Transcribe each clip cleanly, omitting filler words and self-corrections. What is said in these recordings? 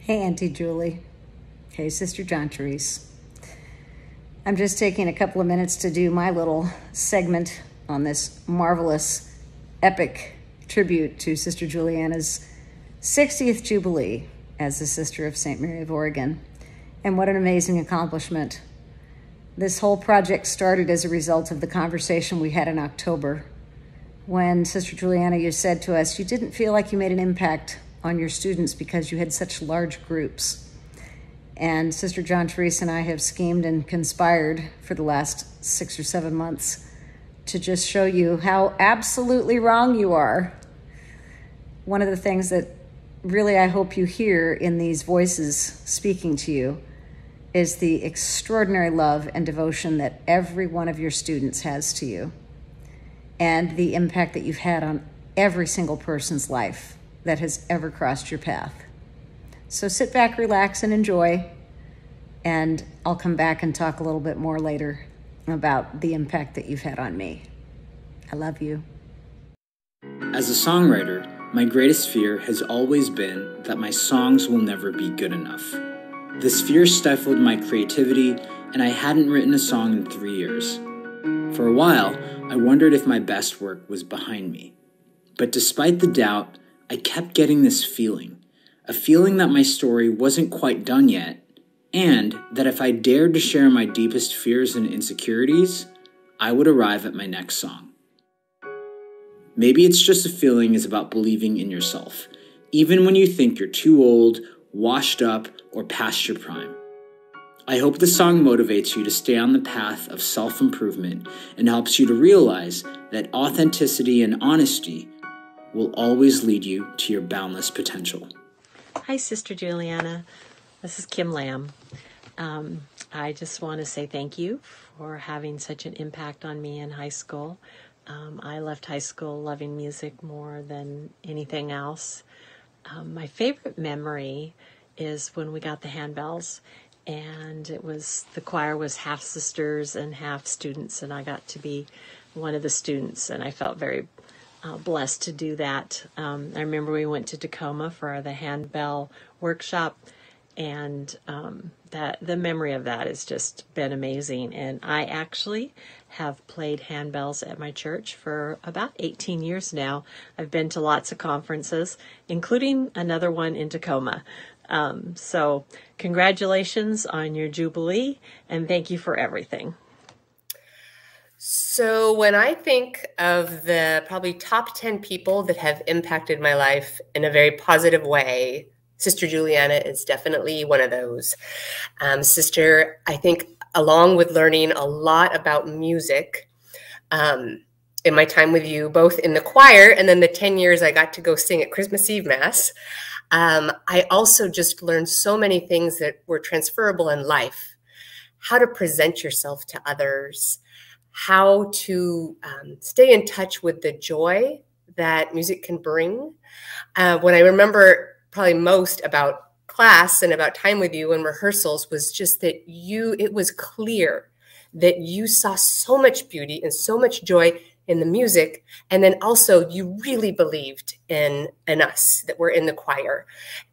Hey, Auntie Julie. Hey, Sister John Therese. I'm just taking a couple of minutes to do my little segment on this marvelous, epic tribute to Sister Juliana's 60th Jubilee as the Sister of St. Mary of Oregon. And what an amazing accomplishment. This whole project started as a result of the conversation we had in October when Sister Juliana, you said to us, you didn't feel like you made an impact on your students because you had such large groups. And Sister John Therese and I have schemed and conspired for the last 6 or 7 months to just show you how absolutely wrong you are. One of the things that really I hope you hear in these voices speaking to you is the extraordinary love and devotion that every one of your students has to you and the impact that you've had on every single person's life that has ever crossed your path. So sit back, relax, and enjoy. And I'll come back and talk a little bit more later about the impact that you've had on me. I love you. As a songwriter, my greatest fear has always been that my songs will never be good enough. This fear stifled my creativity, and I hadn't written a song in 3 years. For a while, I wondered if my best work was behind me. But despite the doubt, I kept getting this feeling, a feeling that my story wasn't quite done yet, and that if I dared to share my deepest fears and insecurities, I would arrive at my next song. Maybe it's just a feeling is about believing in yourself, even when you think you're too old, washed up, or past your prime. I hope the song motivates you to stay on the path of self-improvement and helps you to realize that authenticity and honesty will always lead you to your boundless potential. Hi, Sister Juliana. This is Kim Lamb. I just want to say thank you for having such an impact on me in high school. I left high school loving music more than anything else. My favorite memory is when we got the handbells, and the choir was half sisters and half students, and I got to be one of the students, and I felt very blessed to do that. I remember we went to Tacoma for the handbell workshop, and that the memory of that has just been amazing. And I actually have played handbells at my church for about 18 years now. I've been to lots of conferences, including another one in Tacoma. So congratulations on your Jubilee, and thank you for everything. So when I think of the probably top 10 people that have impacted my life in a very positive way, Sister Juliana is definitely one of those. Sister, I think along with learning a lot about music in my time with you, both in the choir and then the 10 years I got to go sing at Christmas Eve Mass, I also just learned so many things that were transferable in life. How to present yourself to others, how to stay in touch with the joy that music can bring. When I remember probably most about class and about time with you and rehearsals was just that it was clear that you saw so much beauty and so much joy in the music. And then also you really believed in us that were in the choir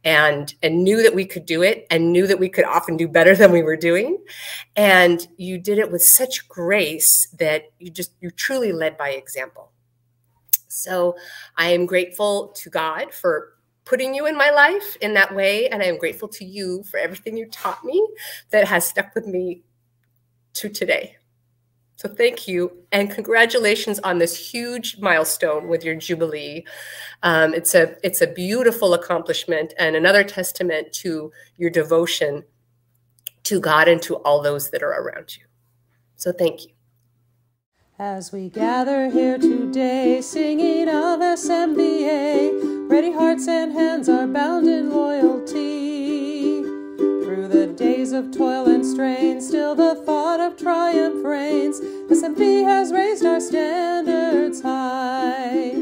and knew that we could do it and knew that we could often do better than we were doing. And you did it with such grace that you truly led by example. So I am grateful to God for putting you in my life in that way. And I am grateful to you for everything you taught me that has stuck with me to today. So thank you, and congratulations on this huge milestone with your Jubilee. It's a beautiful accomplishment and another testament to your devotion to God and to all those that are around you. So thank you. As we gather here today, singing of SMVA, ready hearts and hands are bound in loyalty. Through the days of toil and strain, still the thought of triumph reigns. SMP has raised our standards high.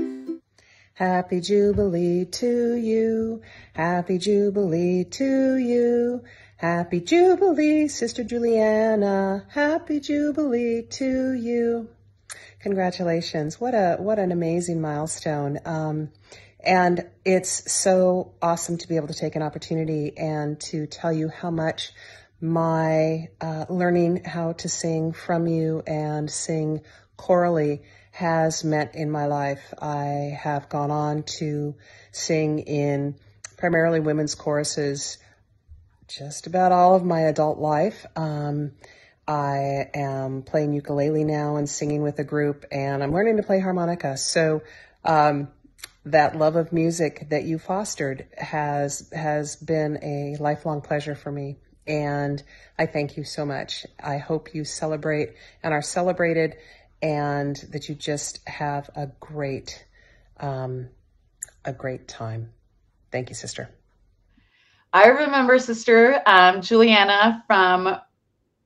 Happy Jubilee to you. Happy Jubilee to you. Happy Jubilee, Sister Juliana. Happy Jubilee to you. Congratulations. What an amazing milestone. And it's so awesome to be able to take an opportunity and to tell you how much my learning how to sing from you and sing chorally has meant in my life. I have gone on to sing in primarily women's choruses just about all of my adult life. I am playing ukulele now and singing with a group, and I'm learning to play harmonica. So that love of music that you fostered has been a lifelong pleasure for me. And I thank you so much. I hope you celebrate and are celebrated, and that you just have a great time. Thank you, sister. I remember Sister Juliana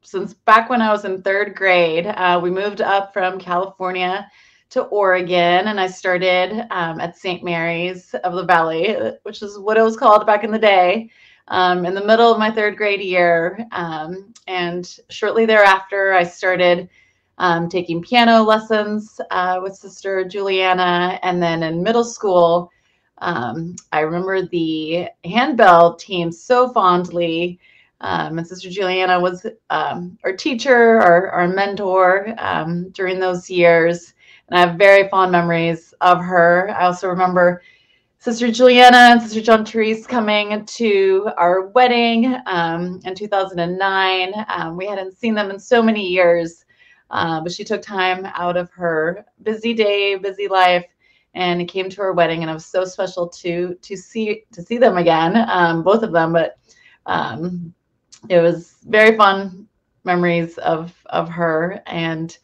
since back when I was in 3rd grade. We moved up from California to Oregon, and I started at St. Mary's of the Valley, which is what it was called back in the day, in the middle of my 3rd grade year. And shortly thereafter, I started taking piano lessons with Sister Juliana. And then in middle school, I remember the handbell team so fondly. And Sister Juliana was our teacher, our mentor during those years. And I have very fond memories of her. I also remember Sister Juliana and Sister John Therese coming to our wedding in 2009. We hadn't seen them in so many years, but she took time out of her busy day, busy life, and came to our wedding. And it was so special to see them again, both of them. But it was very fun memories of her, and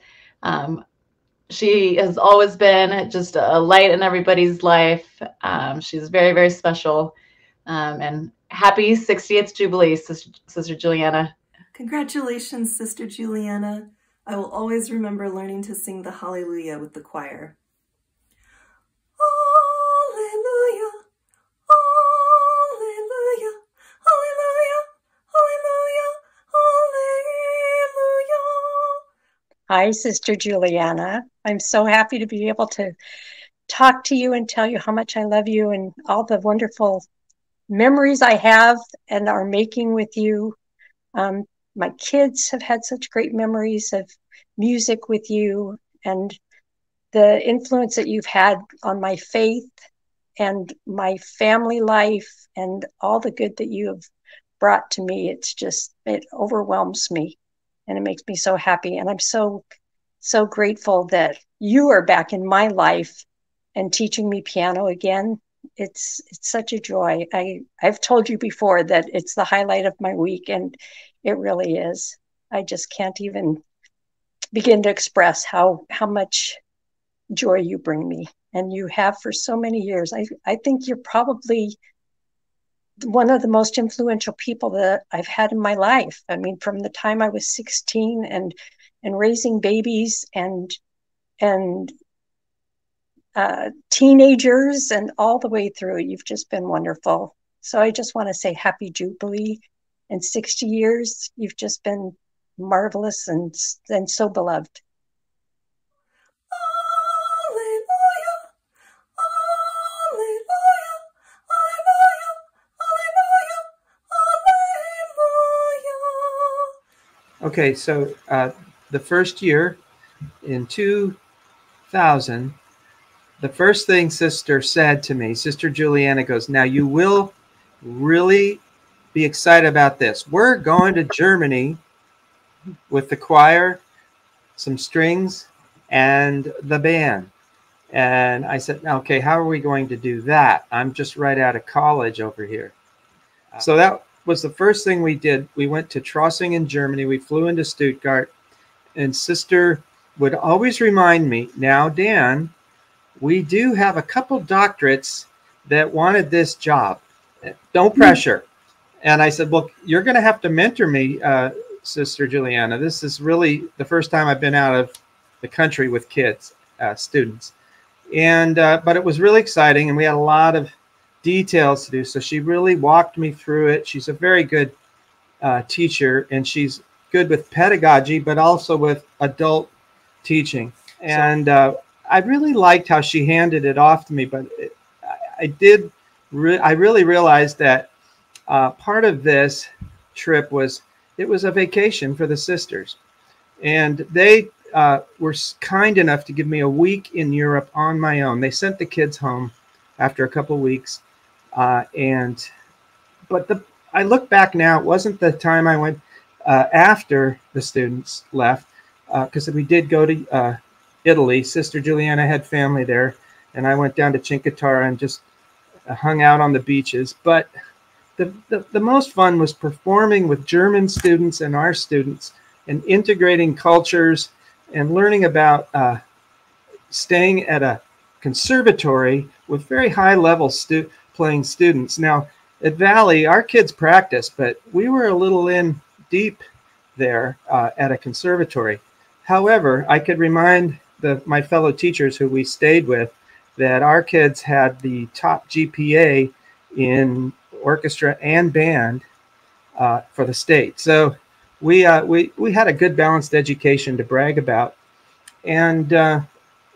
she has always been just a light in everybody's life. She's very, very special. And happy 60th Jubilee, Sister Juliana. Congratulations, Sister Juliana. I will always remember learning to sing the Hallelujah with the choir. Hallelujah, hallelujah, hallelujah, hallelujah, hallelujah. Hi, Sister Juliana. I'm so happy to be able to talk to you and tell you how much I love you and all the wonderful memories I have and are making with you. My kids have had such great memories of music with you, and the influence that you've had on my faith and my family life and all the good that you have brought to me. It overwhelms me, and it makes me so happy. And I'm so grateful that you are back in my life and teaching me piano again. It's such a joy. I've told you before that it's the highlight of my week, and it really is. I just can't even begin to express how much joy you bring me, and you have for so many years. I think you're probably one of the most influential people that I've had in my life. I mean, from the time I was 16 and raising babies and teenagers and all the way through, you've just been wonderful. So I just want to say happy Jubilee and 60 years. You've just been marvelous and so beloved. Okay, so the first year in 2000, the first thing Sister said to me, Sister Juliana goes, now you will really be excited about this. We're going to Germany with the choir, some strings, and the band. And I said, okay, how are we going to do that? I'm just right out of college over here. So that was the first thing we did. We went to Trossing in Germany. We flew into Stuttgart, and Sister would always remind me, now, Dan, we do have a couple doctorates that wanted this job. Don't pressure. And I said, well, you're going to have to mentor me, Sister Juliana. This is really the first time I've been out of the country with kids, students. And but it was really exciting, and we had a lot of details to do. So she really walked me through it. She's a very good teacher, and she's good with pedagogy, but also with adult teaching. And I really liked how she handed it off to me, but I really realized that part of this trip was, it was a vacation for the sisters. And they were kind enough to give me a week in Europe on my own. They sent the kids home after a couple of weeks. But I look back now, it wasn't the time I went after the students left, because we did go to Italy. Sister Juliana had family there, and I went down to Cinque Terre and just hung out on the beaches. But the most fun was performing with German students and our students, and integrating cultures and learning about staying at a conservatory with very high level playing students. Now at Valley, our kids practice, but we were a little in deep there at a conservatory. However, I could remind my fellow teachers who we stayed with that our kids had the top GPA in orchestra and band for the state. So we had a good balanced education to brag about. And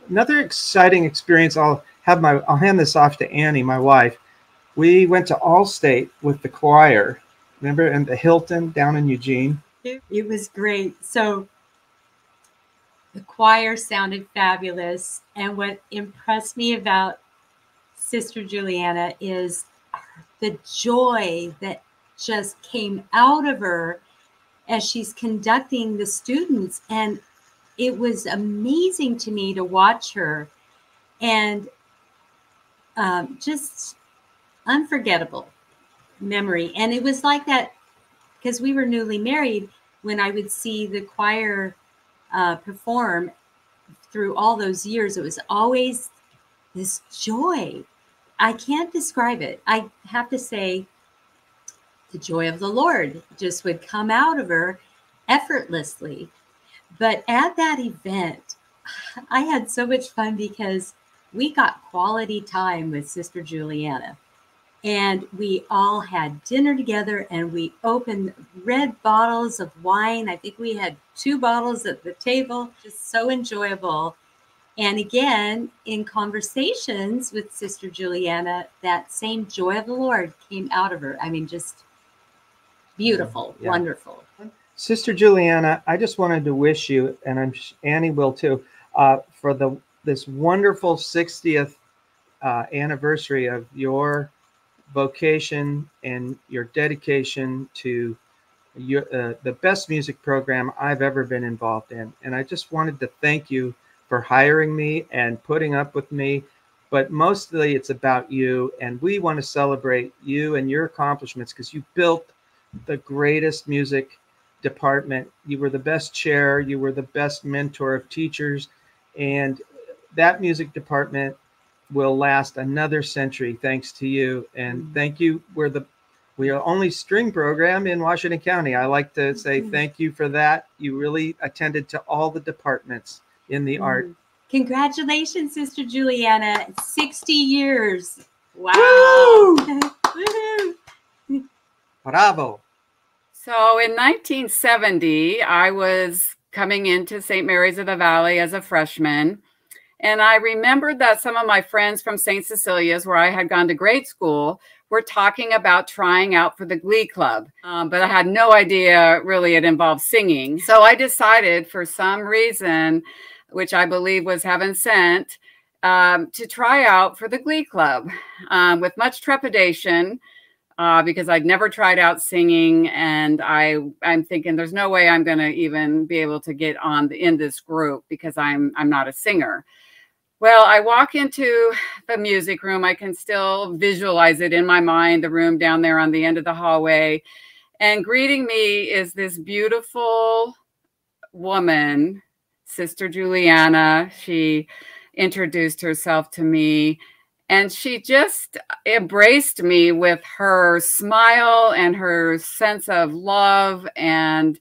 another exciting experience, I'll hand this off to Annie, my wife. We went to Allstate with the choir, remember, in the Hilton down in Eugene. It was great. So the choir sounded fabulous. And what impressed me about Sister Juliana is the joy that just came out of her as she's conducting the students. And it was amazing to me to watch her, and just unforgettable memory. And it was like that because we were newly married. When I would see the choir perform through all those years, it was always this joy. I can't describe it. I have to say the joy of the Lord just would come out of her effortlessly. But at that event, I had so much fun because we got quality time with Sister Juliana. And we all had dinner together, and we opened red bottles of wine. I think we had 2 bottles at the table. Just so enjoyable. And again, in conversations with Sister Juliana, that same joy of the Lord came out of her. I mean, just beautiful, Yeah. Wonderful. Sister Juliana, I just wanted to wish you, and Annie will too, for this wonderful 60th anniversary of your vocation and your dedication to the best music program I've ever been involved in. And I just wanted to thank you for hiring me and putting up with me. But mostly it's about you, and we want to celebrate you and your accomplishments because you built the greatest music department. You were the best chair, you were the best mentor of teachers, and that music department will last another century thanks to you. And thank you. We are only string program in Washington County. I like to say thank you for that. You really attended to all the departments in the art. Congratulations, Sister Juliana. 60 years. Wow. Woo! Bravo. So in 1970, I was coming into St. Mary's of the Valley as a freshman. And I remembered that some of my friends from St. Cecilia's, where I had gone to grade school, were talking about trying out for the Glee Club. But I had no idea really it involved singing. So I decided for some reason, which I believe was heaven sent, to try out for the Glee Club with much trepidation. Because I'd never tried out singing, and I'm thinking there's no way I'm going to even be able to get in this group because I'm not a singer. Well, I walk into the music room. I can still visualize it in my mind, the room down there on the end of the hallway. And greeting me is this beautiful woman, Sister Juliana. She introduced herself to me. And she just embraced me with her smile and her sense of love and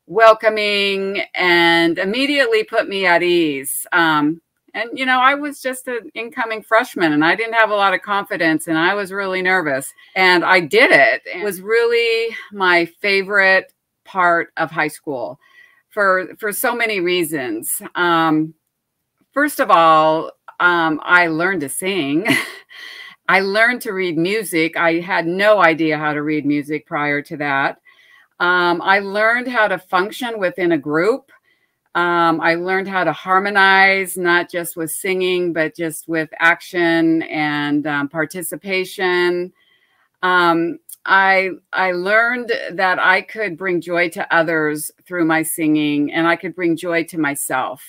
welcoming, and immediately put me at ease. And, you know, I was just an incoming freshman, and I didn't have a lot of confidence, and I was really nervous. And I did it. It was really my favorite part of high school for so many reasons. First of all, I learned to sing. I learned to read music. I had no idea how to read music prior to that. I learned how to function within a group. I learned how to harmonize, not just with singing, but just with action and participation. I learned that I could bring joy to others through my singing, and I could bring joy to myself.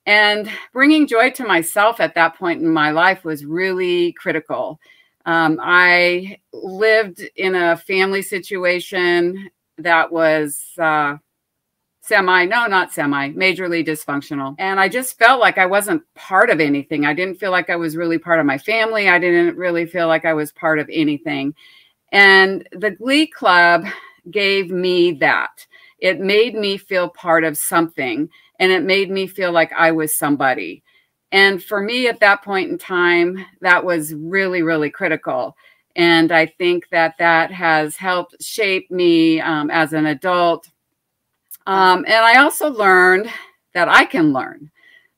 And bringing joy to myself at that point in my life was really critical. I lived in a family situation that was majorly dysfunctional. And I just felt like I wasn't part of anything. I didn't feel like I was really part of my family. I didn't really feel like I was part of anything. And the Glee Club gave me that. It made me feel part of something, and it made me feel like I was somebody. And for me at that point in time, that was really, really critical. And I think that that has helped shape me as an adult. And I also learned that I can learn,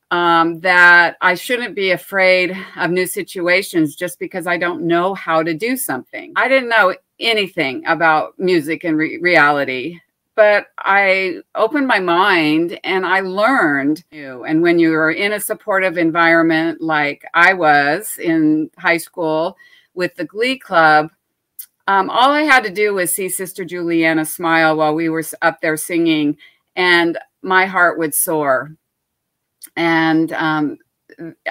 that I shouldn't be afraid of new situations just because I don't know how to do something. I didn't know anything about music and reality, but I opened my mind and I learned. And when you're in a supportive environment like I was in high school with the Glee Club, all I had to do was see Sister Juliana smile while we were up there singing, and my heart would soar. And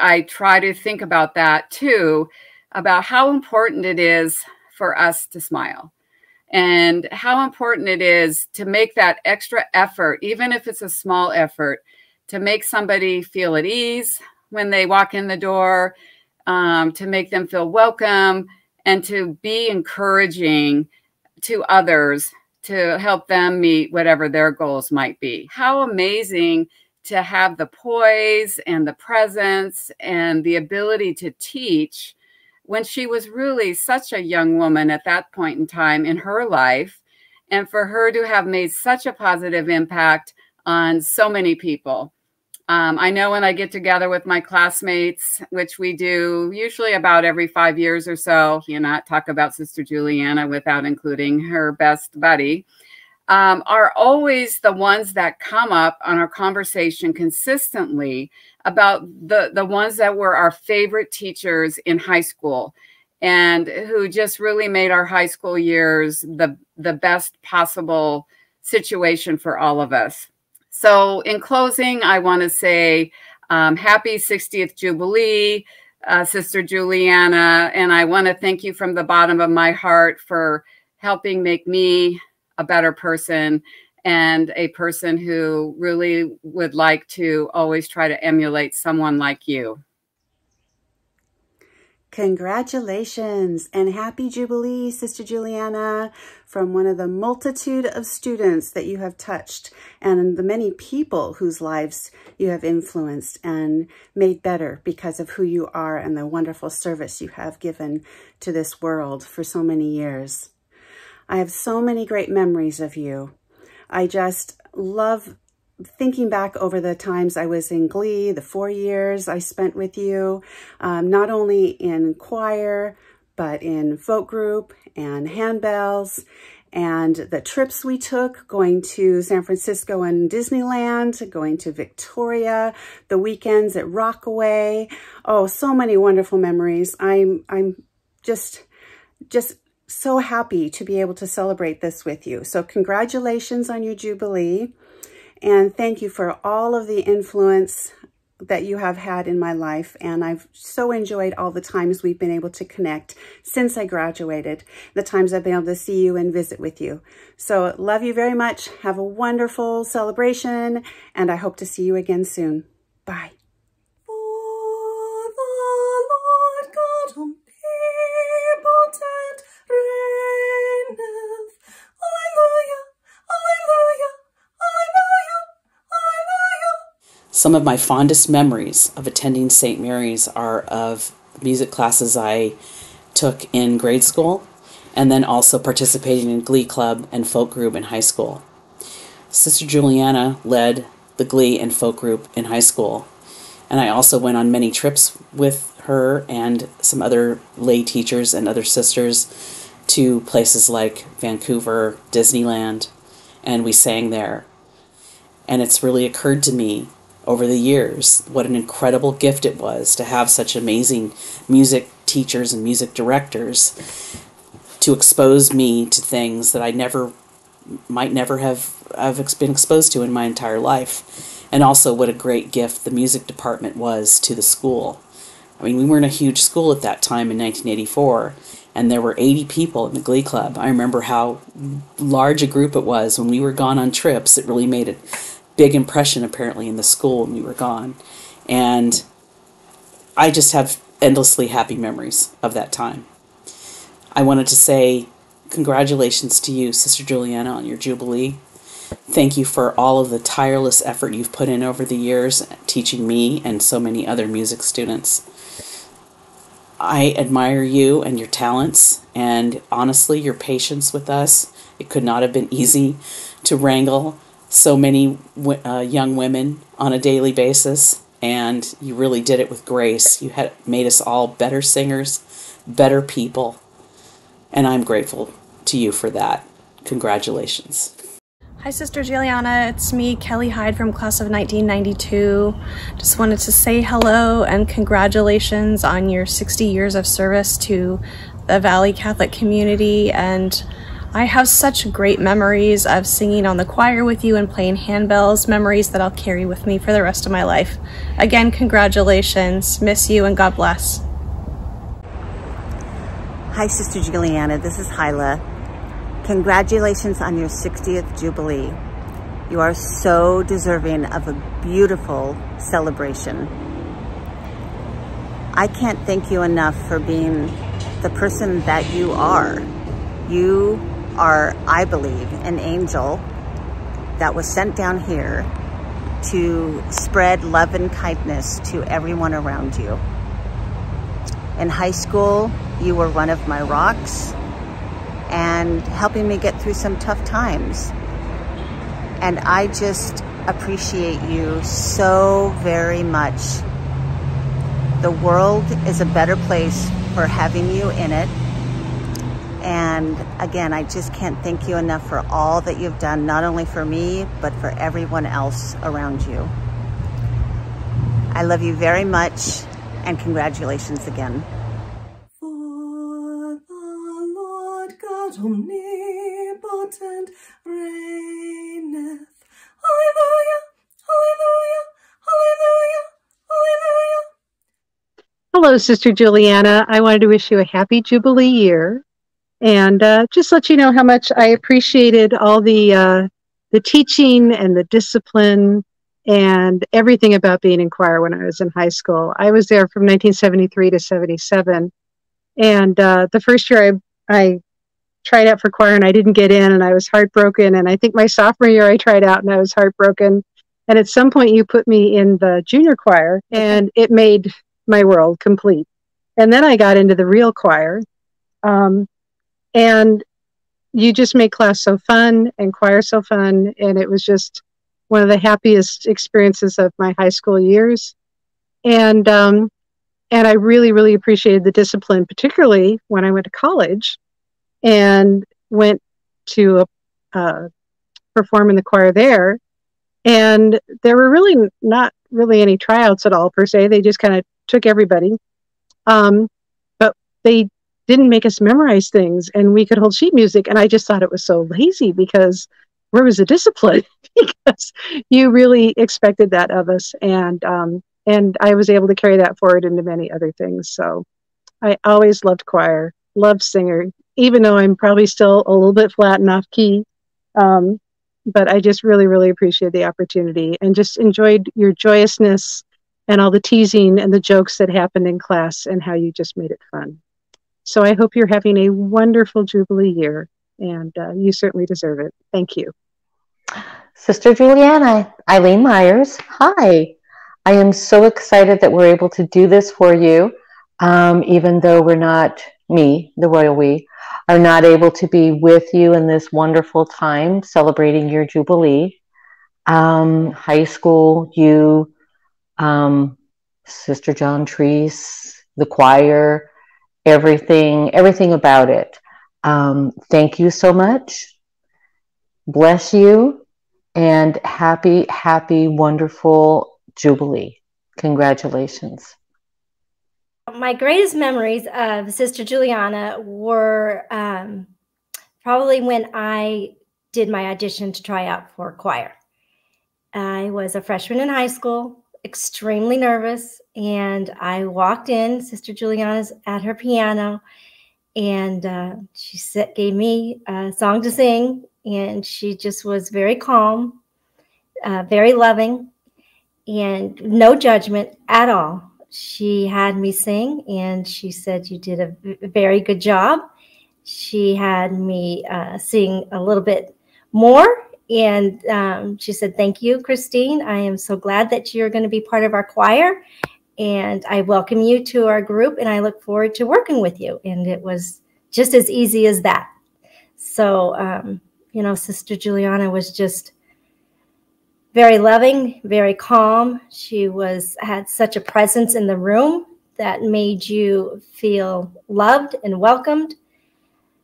I try to think about that too, about how important it is for us to smile, and how important it is to make that extra effort, even if it's a small effort, to make somebody feel at ease when they walk in the door, to make them feel welcome, and to be encouraging to others to help them meet whatever their goals might be. How amazing to have the poise and the presence and the ability to teach when she was really such a young woman at that point in time in her life, and for her to have made such a positive impact on so many people. I know when I get together with my classmates, which we do usually about every 5 years or so, you cannot talk about Sister Juliana without including her best buddy, are always the ones that come up on our conversation consistently about the ones that were our favorite teachers in high school and who just really made our high school years the best possible situation for all of us. So in closing, I want to say happy 60th Jubilee, Sister Juliana, and I want to thank you from the bottom of my heart for helping make me a better person and a person who really would like to always try to emulate someone like you. Congratulations and happy Jubilee, Sister Juliana, from one of the multitude of students that you have touched and the many people whose lives you have influenced and made better because of who you are and the wonderful service you have given to this world for so many years. I have so many great memories of you. I just love thinking back over the times I was in Glee, the 4 years I spent with you, not only in choir, but in folk group and handbells, and the trips we took going to San Francisco and Disneyland, going to Victoria, the weekends at Rockaway. Oh, so many wonderful memories. I'm just so happy to be able to celebrate this with you. So congratulations on your Jubilee. And thank you for all of the influence that you have had in my life. And I've so enjoyed all the times we've been able to connect since I graduated, the times I've been able to see you and visit with you. So love you very much. Have a wonderful celebration, and I hope to see you again soon. Bye. For the Lord God omnipotent reigneth. Alleluia, alleluia, alleluia, alleluia. Some of my fondest memories of attending St. Mary's are of music classes I took in grade school, and then also participating in Glee Club and folk group in high school. Sister Juliana led the Glee and folk group in high school, and I also went on many trips with her and some other lay teachers and other sisters to places like Vancouver, Disneyland, and we sang there. And it's really occurred to me over the years what an incredible gift it was to have such amazing music teachers and music directors to expose me to things that I might never have been exposed to in my entire life. And also what a great gift the music department was to the school. I mean, we were in a huge school at that time in 1984, and there were 80 people in the Glee Club. I remember how large a group it was when we were gone on trips. It really made a big impression, apparently, in the school when we were gone. And I just have endlessly happy memories of that time. I wanted to say congratulations to you, Sister Juliana, on your Jubilee. Thank you for all of the tireless effort you've put in over the years, teaching me and so many other music students. I admire you and your talents, and honestly, your patience with us. It could not have been easy to wrangle so many young women on a daily basis, and you really did it with grace. You had made us all better singers, better people, and I'm grateful to you for that. Congratulations. Hi, Sister Juliana. It's me, Kelly Hyde from class of 1992. Just wanted to say hello and congratulations on your 60 years of service to the Valley Catholic community. And I have such great memories of singing on the choir with you and playing handbells, memories that I'll carry with me for the rest of my life. Again, congratulations. Miss you and God bless. Hi, Sister Juliana. This is Hyla. Congratulations on your 60th Jubilee. You are so deserving of a beautiful celebration. I can't thank you enough for being the person that you are. You are, I believe, an angel that was sent down here to spread love and kindness to everyone around you. In high school, you were one of my rocks and helping me get through some tough times. And I just appreciate you so very much. The world is a better place for having you in it. And again, I just can't thank you enough for all that you've done, not only for me, but for everyone else around you. I love you very much, and congratulations again. Omnipotent reigneth. Hallelujah, hallelujah, hallelujah, hallelujah. Hello, Sister Juliana. I wanted to wish you a happy Jubilee year, and just let you know how much I appreciated all the teaching and the discipline and everything about being in choir when I was in high school. I was there from 1973 to 77, and the first year I tried out for choir and I didn't get in, and I was heartbroken. And I think my sophomore year I tried out and I was heartbroken. And at some point you put me in the junior choir, and it made my world complete. And then I got into the real choir. And you just made class so fun and choir so fun. And it was just one of the happiest experiences of my high school years. And I really, really appreciated the discipline, particularly when I went to college and went to perform in the choir there. And there were really not really any tryouts at all per se. They just kind of took everybody. But they didn't make us memorize things, and we could hold sheet music. And I just thought it was so lazy, because where was the discipline? Because you really expected that of us. And I was able to carry that forward into many other things. So I always loved choir, loved singer, even though I'm probably still a little bit flat and off key. But I just really, really appreciate the opportunity and just enjoyed your joyousness and all the teasing and the jokes that happened in class and how you just made it fun. So I hope you're having a wonderful Jubilee year, and you certainly deserve it. Thank you. Sister Juliana, Eileen Myers, hi. I am so excited that we're able to do this for you, even though we're not, me, the royal we, are not able to be with you in this wonderful time celebrating your Jubilee. High school, you, Sister John Therese, the choir, everything about it. Thank you so much. Bless you, and happy, wonderful Jubilee. Congratulations. My greatest memories of Sister Juliana were probably when I did my audition to try out for choir. I was a freshman in high school, extremely nervous, and I walked in. Sister Juliana's at her piano, and she gave me a song to sing, and she just was very calm, very loving, and no judgment at all. She had me sing, and she said, "You did a very good job." She had me sing a little bit more, and she said, "Thank you, Christine. I am so glad that you're going to be part of our choir, and I welcome you to our group, and I look forward to working with you." And it was just as easy as that. So, you know, Sister Juliana was just very loving, very calm. She had such a presence in the room that made you feel loved and welcomed.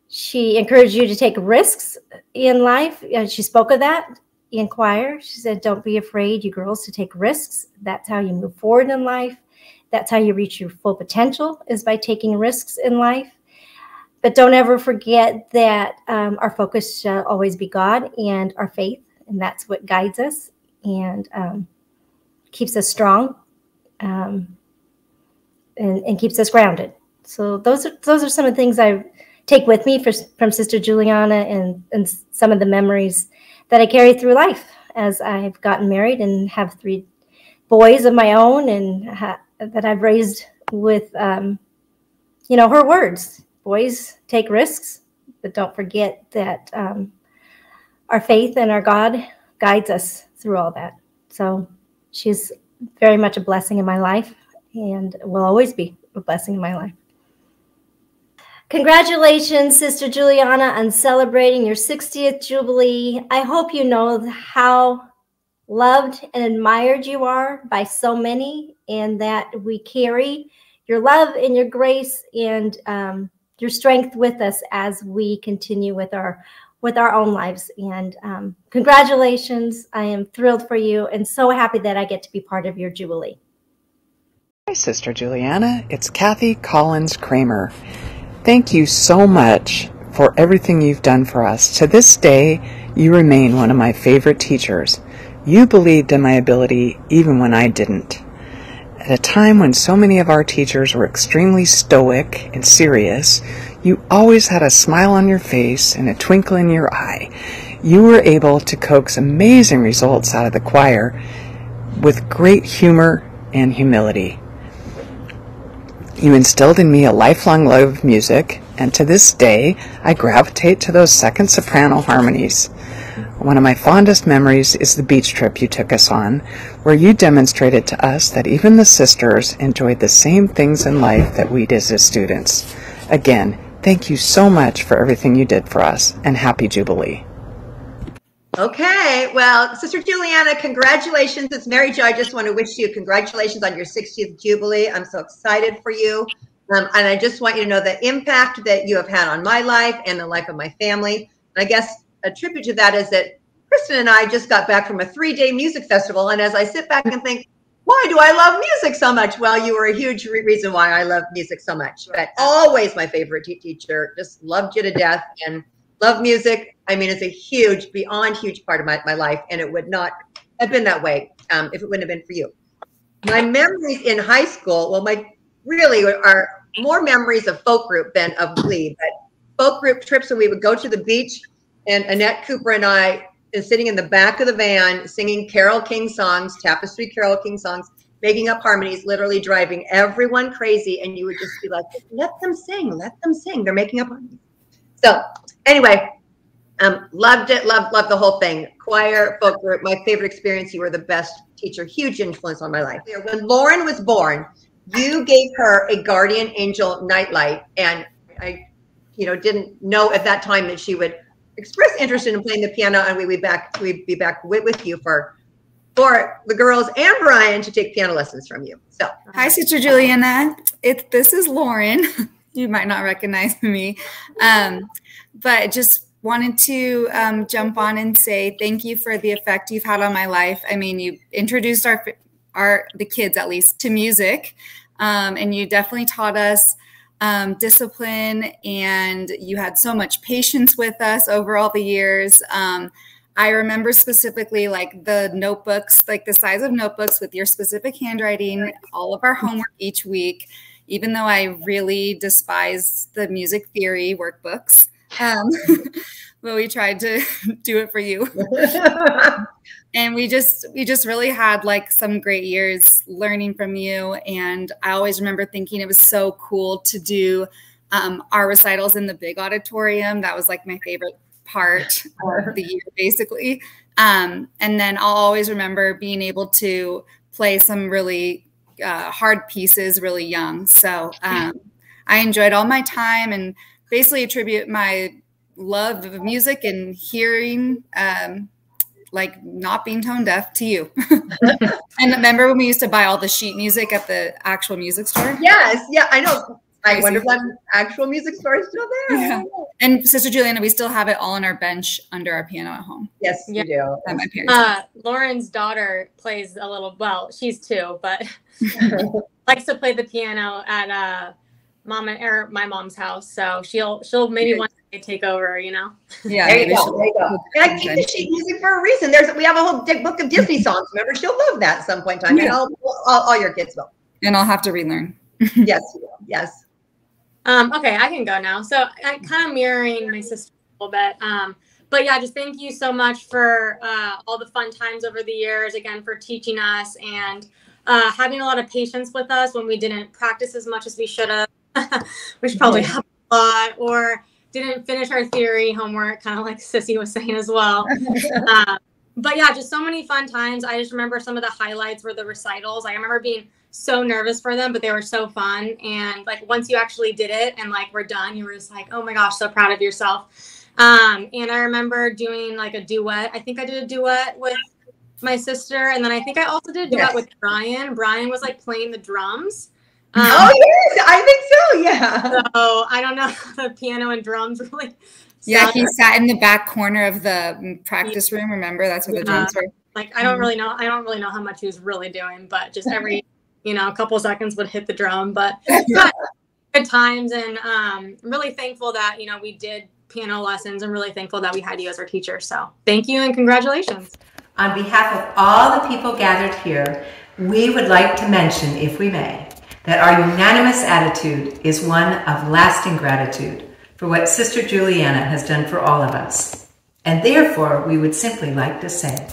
She encouraged you to take risks in life. She spoke of that in choir. She said, "Don't be afraid, you girls, to take risks. That's how you move forward in life. That's how you reach your full potential, is by taking risks in life. But don't ever forget that our focus shall always be God and our faith, and that's what guides us and keeps us strong and keeps us grounded." So those are some of the things I take with me from Sister Juliana, and some of the memories that I carry through life as I've gotten married and have 3 boys of my own, and that I've raised with, you know, her words. Boys, take risks, but don't forget that our faith and our God guides us through all that. So she's very much a blessing in my life, and will always be a blessing in my life. Congratulations, Sister Juliana, on celebrating your 60th Jubilee. I hope you know how loved and admired you are by so many, and that we carry your love and your grace and your strength with us as we continue with our own lives. And congratulations. I am thrilled for you and so happy that I get to be part of your Jubilee. Hi, Sister Juliana. It's Kathy Collins Kramer. Thank you so much for everything you've done for us. To this day, you remain one of my favorite teachers. You believed in my ability even when I didn't. At a time when so many of our teachers were extremely stoic and serious, you always had a smile on your face and a twinkle in your eye. You were able to coax amazing results out of the choir with great humor and humility. You instilled in me a lifelong love of music, and to this day, I gravitate to those second soprano harmonies. One of my fondest memories is the beach trip you took us on, where you demonstrated to us that even the sisters enjoyed the same things in life that we did as students. Again, thank you so much for everything you did for us, and happy Jubilee. Okay, well, Sister Juliana, congratulations. It's Mary Jo. I just want to wish you congratulations on your 60th Jubilee. I'm so excited for you. And I just want you to know the impact that you have had on my life and the life of my family. And I guess a tribute to that is that Kristen and I just got back from a 3-day music festival. And as I sit back and think, why do I love music so much? Well, you were a huge reason why I love music so much. But always my favorite teacher, just loved you to death and love music. I mean, it's a huge, beyond huge part of my life, and it would not have been that way if it wouldn't have been for you. My memories in high school, well, my really are more memories of folk group than of Glee, but folk group trips when we would go to the beach, and Annette Cooper and I sitting in the back of the van singing Carole King songs, Tapestry Carole King songs, making up harmonies, literally driving everyone crazy, and you would just be like, let them sing, they're making up harmonies. So anyway, loved it, loved the whole thing. Choir, folk group, my favorite experience. You were the best teacher, huge influence on my life. When Lauren was born, you gave her a guardian angel nightlight, and I, didn't know at that time that she would express interest in playing the piano, and we'd be back with you for for the girls and Brian to take piano lessons from you. So, hi, Sister Juliana. This is Lauren. You might not recognize me, but just wanted to jump on and say thank you for the effect you've had on my life. I mean, you introduced the kids, at least, to music, and you definitely taught us discipline, and you had so much patience with us over all the years. I remember specifically like the notebooks, like the size of notebooks with your specific handwriting, all of our homework each week, even though I really despise the music theory workbooks. But we tried to do it for you. And we just really had like some great years learning from you. And I always remember thinking it was so cool to do our recitals in the big auditorium. That was like my favorite part of the year, basically. And then I'll always remember being able to play some really hard pieces really young. So I enjoyed all my time and basically attribute my love of music and hearing, like not being tone deaf, to you. And remember when we used to buy all the sheet music at the actual music store? Yes, yeah, I know. I wonder if that actual music store is still there. Yeah. And Sister Juliana, we still have it all on our bench under our piano at home. Yes, you do. At my parents' Lauren's daughter plays a little, well, she's 2, but likes to play the piano at my mom's house. So she'll maybe one day take over, you know? Yeah. There you go. There you go. And I keep the sheet music for a reason. We have a whole book of Disney songs. Remember, she'll love that at some point in time. Yeah. And all your kids will. And I'll have to relearn. Yes, you will. Yes. Okay, I can go now. So I'm kind of mirroring my sister a little bit. But yeah, just thank you so much for all the fun times over the years, again, for teaching us and having a lot of patience with us when we didn't practice as much as we should have, which probably happened a lot, or didn't finish our theory homework, kind of like Sissy was saying as well. But yeah, just so many fun times. I just remember some of the highlights were the recitals. I remember being so nervous for them, but they were so fun. And like once you actually did it and like we're done, you were just like, oh my gosh, so proud of yourself. And I remember doing like a duet. I think I did a duet with my sister, and then I think I also did a duet with Brian. Brian was like playing the drums. Oh yes, I think so. Yeah. So I don't know the piano and drums really. Yeah, he sat in the back corner of the practice room. Remember, that's where the drums were. Like I don't really know how much he was really doing, but just every a couple seconds would hit the drum. But good times, and I'm really thankful that we did piano lessons. I'm really thankful that we had you as our teacher. So thank you and congratulations. On behalf of all the people gathered here, we would like to mention, if we may, that our unanimous attitude is one of lasting gratitude for what Sister Juliana has done for all of us. And therefore, we would simply like to say,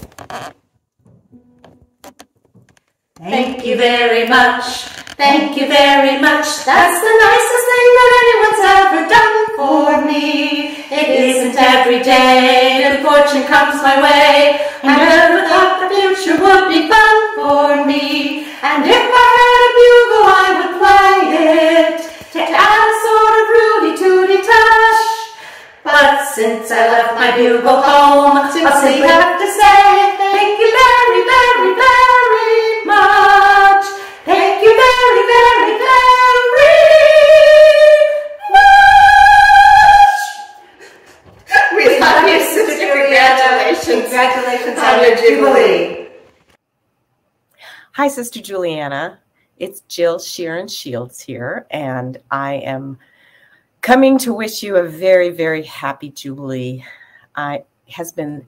thank you very much. Thank you very much. That's the nicest thing that anyone's ever done for me. It isn't every day that fortune comes my way. I never thought the future would be fun for me. And if I had a bugle, I would play it to add a sort of rooty-tooty touch. But since I left my bugle home, I'll simply have to say thank you very, very, very much. Thank you very, very, very much. We love you, Sister Juliana. Congratulations on your Jubilee. Hi, Sister Juliana. It's Jill Sheeran Shields here, and I am coming to wish you a very, very happy Jubilee. It has been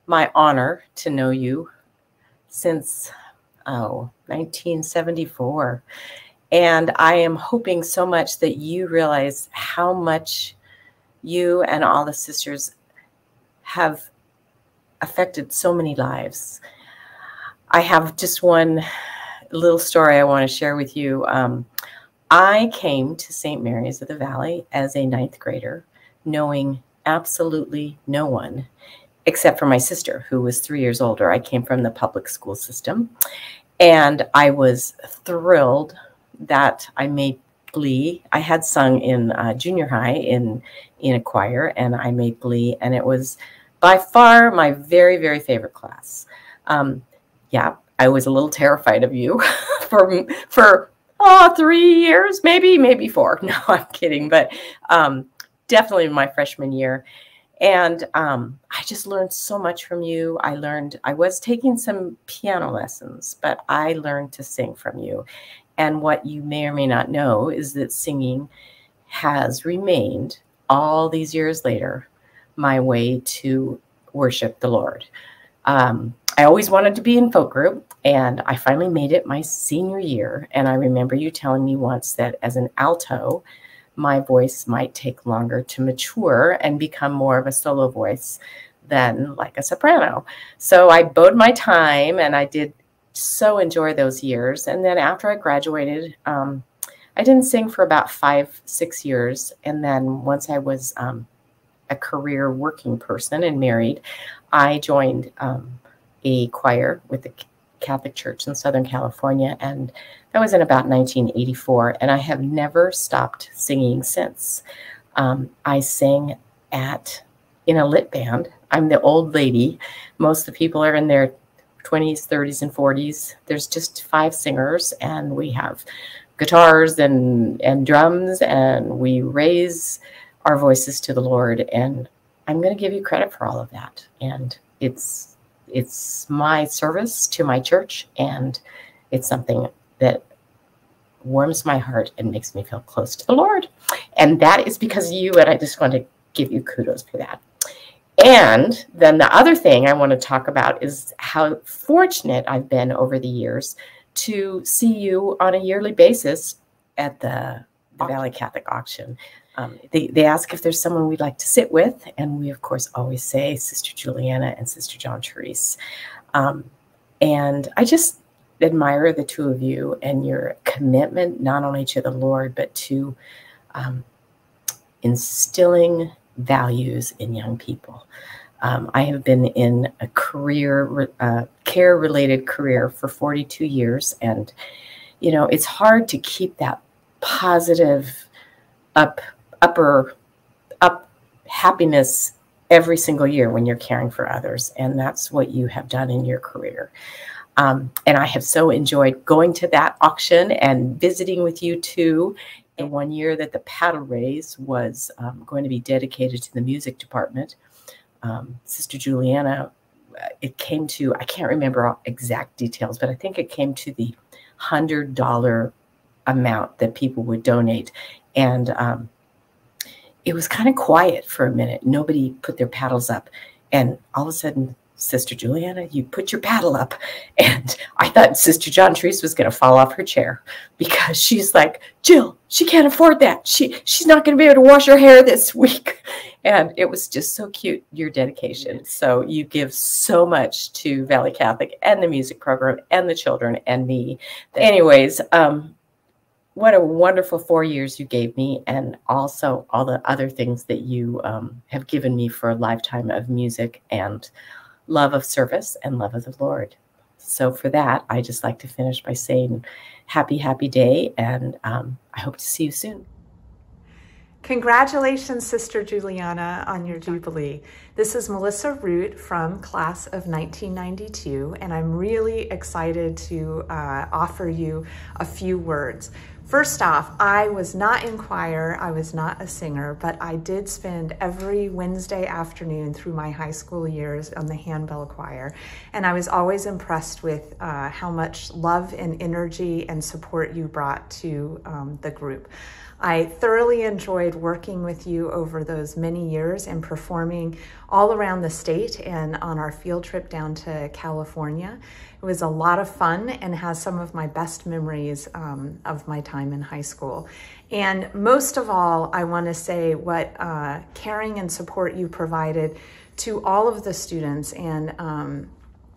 my honor to know you since 1974. And I am hoping so much that you realize how much you and all the sisters have affected so many lives. I have just one little story I want to share with you. I came to St. Mary's of the Valley as a 9th grader, knowing absolutely no one except for my sister, who was 3 years older. I came from the public school system, and I was thrilled that I made Glee. I had sung in junior high in a choir, and I made Glee, and it was by far my very, very favorite class. yeah, I was a little terrified of you for 3 years, maybe 4. No, I'm kidding. But definitely my freshman year. And I just learned so much from you. I was taking some piano lessons, but I learned to sing from you. And what you may or may not know is that singing has remained all these years later my way to worship the Lord. I always wanted to be in folk group, and I finally made it my senior year. And I remember you telling me once that as an alto, my voice might take longer to mature and become more of a solo voice than like a soprano. So I bode my time, and I did so enjoy those years. And then after I graduated, I didn't sing for about 5-6 years. And then once I was a career working person and married, I joined a choir with the Catholic Church in Southern California, and that was in about 1984, and I have never stopped singing since. I sang in a lit band. I'm the old lady. Most of the people are in their 20s, 30s, and 40s. There's just 5 singers, and we have guitars and drums, and we raise our voices to the Lord, and I'm going to give you credit for all of that. And it's my service to my church, and it's something that warms my heart and makes me feel close to the Lord. And that is because of you, and I just want to give you kudos for that. And then the other thing I want to talk about is how fortunate I've been over the years to see you on a yearly basis at the Valley Catholic Auction. They ask if there's someone we'd like to sit with, and we, of course, always say Sister Juliana and Sister John Therese. And I just admire the two of you and your commitment not only to the Lord, but to instilling values in young people. I have been in a care-related career for 42 years, and, you know, it's hard to keep that positive up happiness every single year when you're caring for others. And that's what you have done in your career. And I have so enjoyed going to that auction and visiting with you too. The one year that the paddle race was going to be dedicated to the music department, Sister Juliana, it came to, I can't remember all exact details, but I think it came to the $100 amount that people would donate. And it was kind of quiet for a minute. Nobody put their paddles up. And all of a sudden, Sister Juliana, you put your paddle up. And I thought Sister John Therese was going to fall off her chair, because she's like, Jill, she can't afford that. She's not going to be able to wash her hair this week. And it was just so cute, your dedication. So you give so much to Valley Catholic and the music program and the children and me. Anyways, what a wonderful 4 years you gave me, and also all the other things that you have given me for a lifetime of music and love of service and love of the Lord. So for that, I just like to finish by saying happy, happy day, and I hope to see you soon. Congratulations, Sister Juliana, on your Jubilee. This is Melissa Root from class of 1992, and I'm really excited to offer you a few words. First off, I was not in choir, I was not a singer, but I did spend every Wednesday afternoon through my high school years on the handbell choir, and I was always impressed with how much love and energy and support you brought to the group. I thoroughly enjoyed working with you over those many years and performing all around the state and on our field trip down to California. It was a lot of fun and has some of my best memories of my time in high school. And most of all, I want to say what caring and support you provided to all of the students, and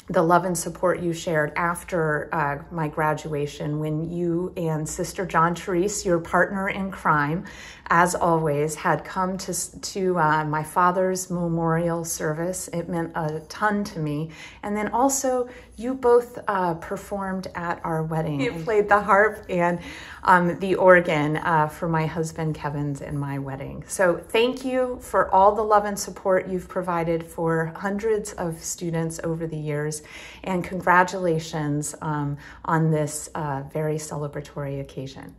the love and support you shared after my graduation, when you and Sister John Therese, your partner in crime, as always, had come to my father's memorial service. It meant a ton to me. And then also you both performed at our wedding. You played the harp and the organ for my husband Kevin's and my wedding. So thank you for all the love and support you've provided for hundreds of students over the years, and congratulations on this very celebratory occasion.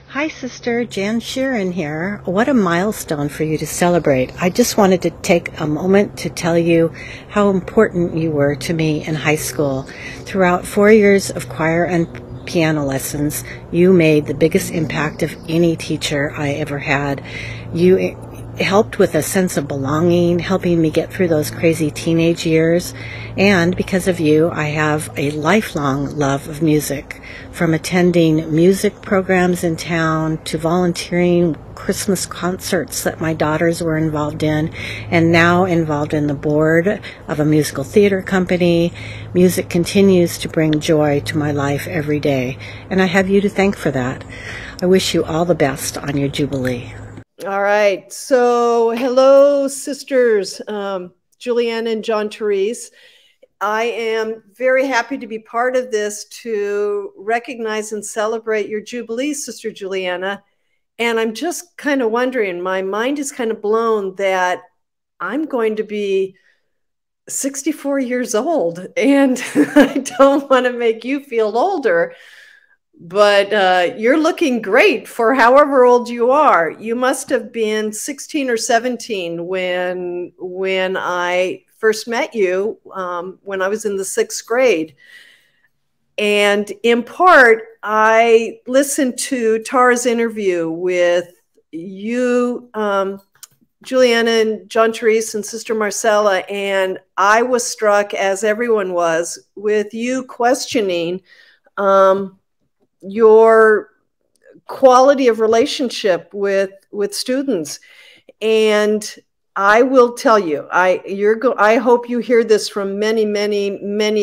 Hi, Sister Jan Sheeran here. What a milestone for you to celebrate. I just wanted to take a moment to tell you how important you were to me in high school. Throughout 4 years of choir and piano lessons, you made the biggest impact of any teacher I ever had. You helped with a sense of belonging, helping me get through those crazy teenage years. And because of you, I have a lifelong love of music. From attending music programs in town to volunteering Christmas concerts that my daughters were involved in, and now involved in the board of a musical theater company, music continues to bring joy to my life every day. And I have you to thank for that. I wish you all the best on your Jubilee. All right. So hello, sisters, Juliana and John Therese. I am very happy to be part of this to recognize and celebrate your Jubilee, Sister Juliana. And I'm just kind of wondering, my mind is kind of blown that I'm going to be 64 years old, and I don't want to make you feel older, but you're looking great for however old you are. You must have been 16 or 17 when I first met you, when I was in the 6th grade. And in part, I listened to Tara's interview with you, Juliana and John Therese and Sister Marcella, and I was struck, as everyone was, with you questioning your quality of relationship with students. And I will tell you, I hope you hear this from many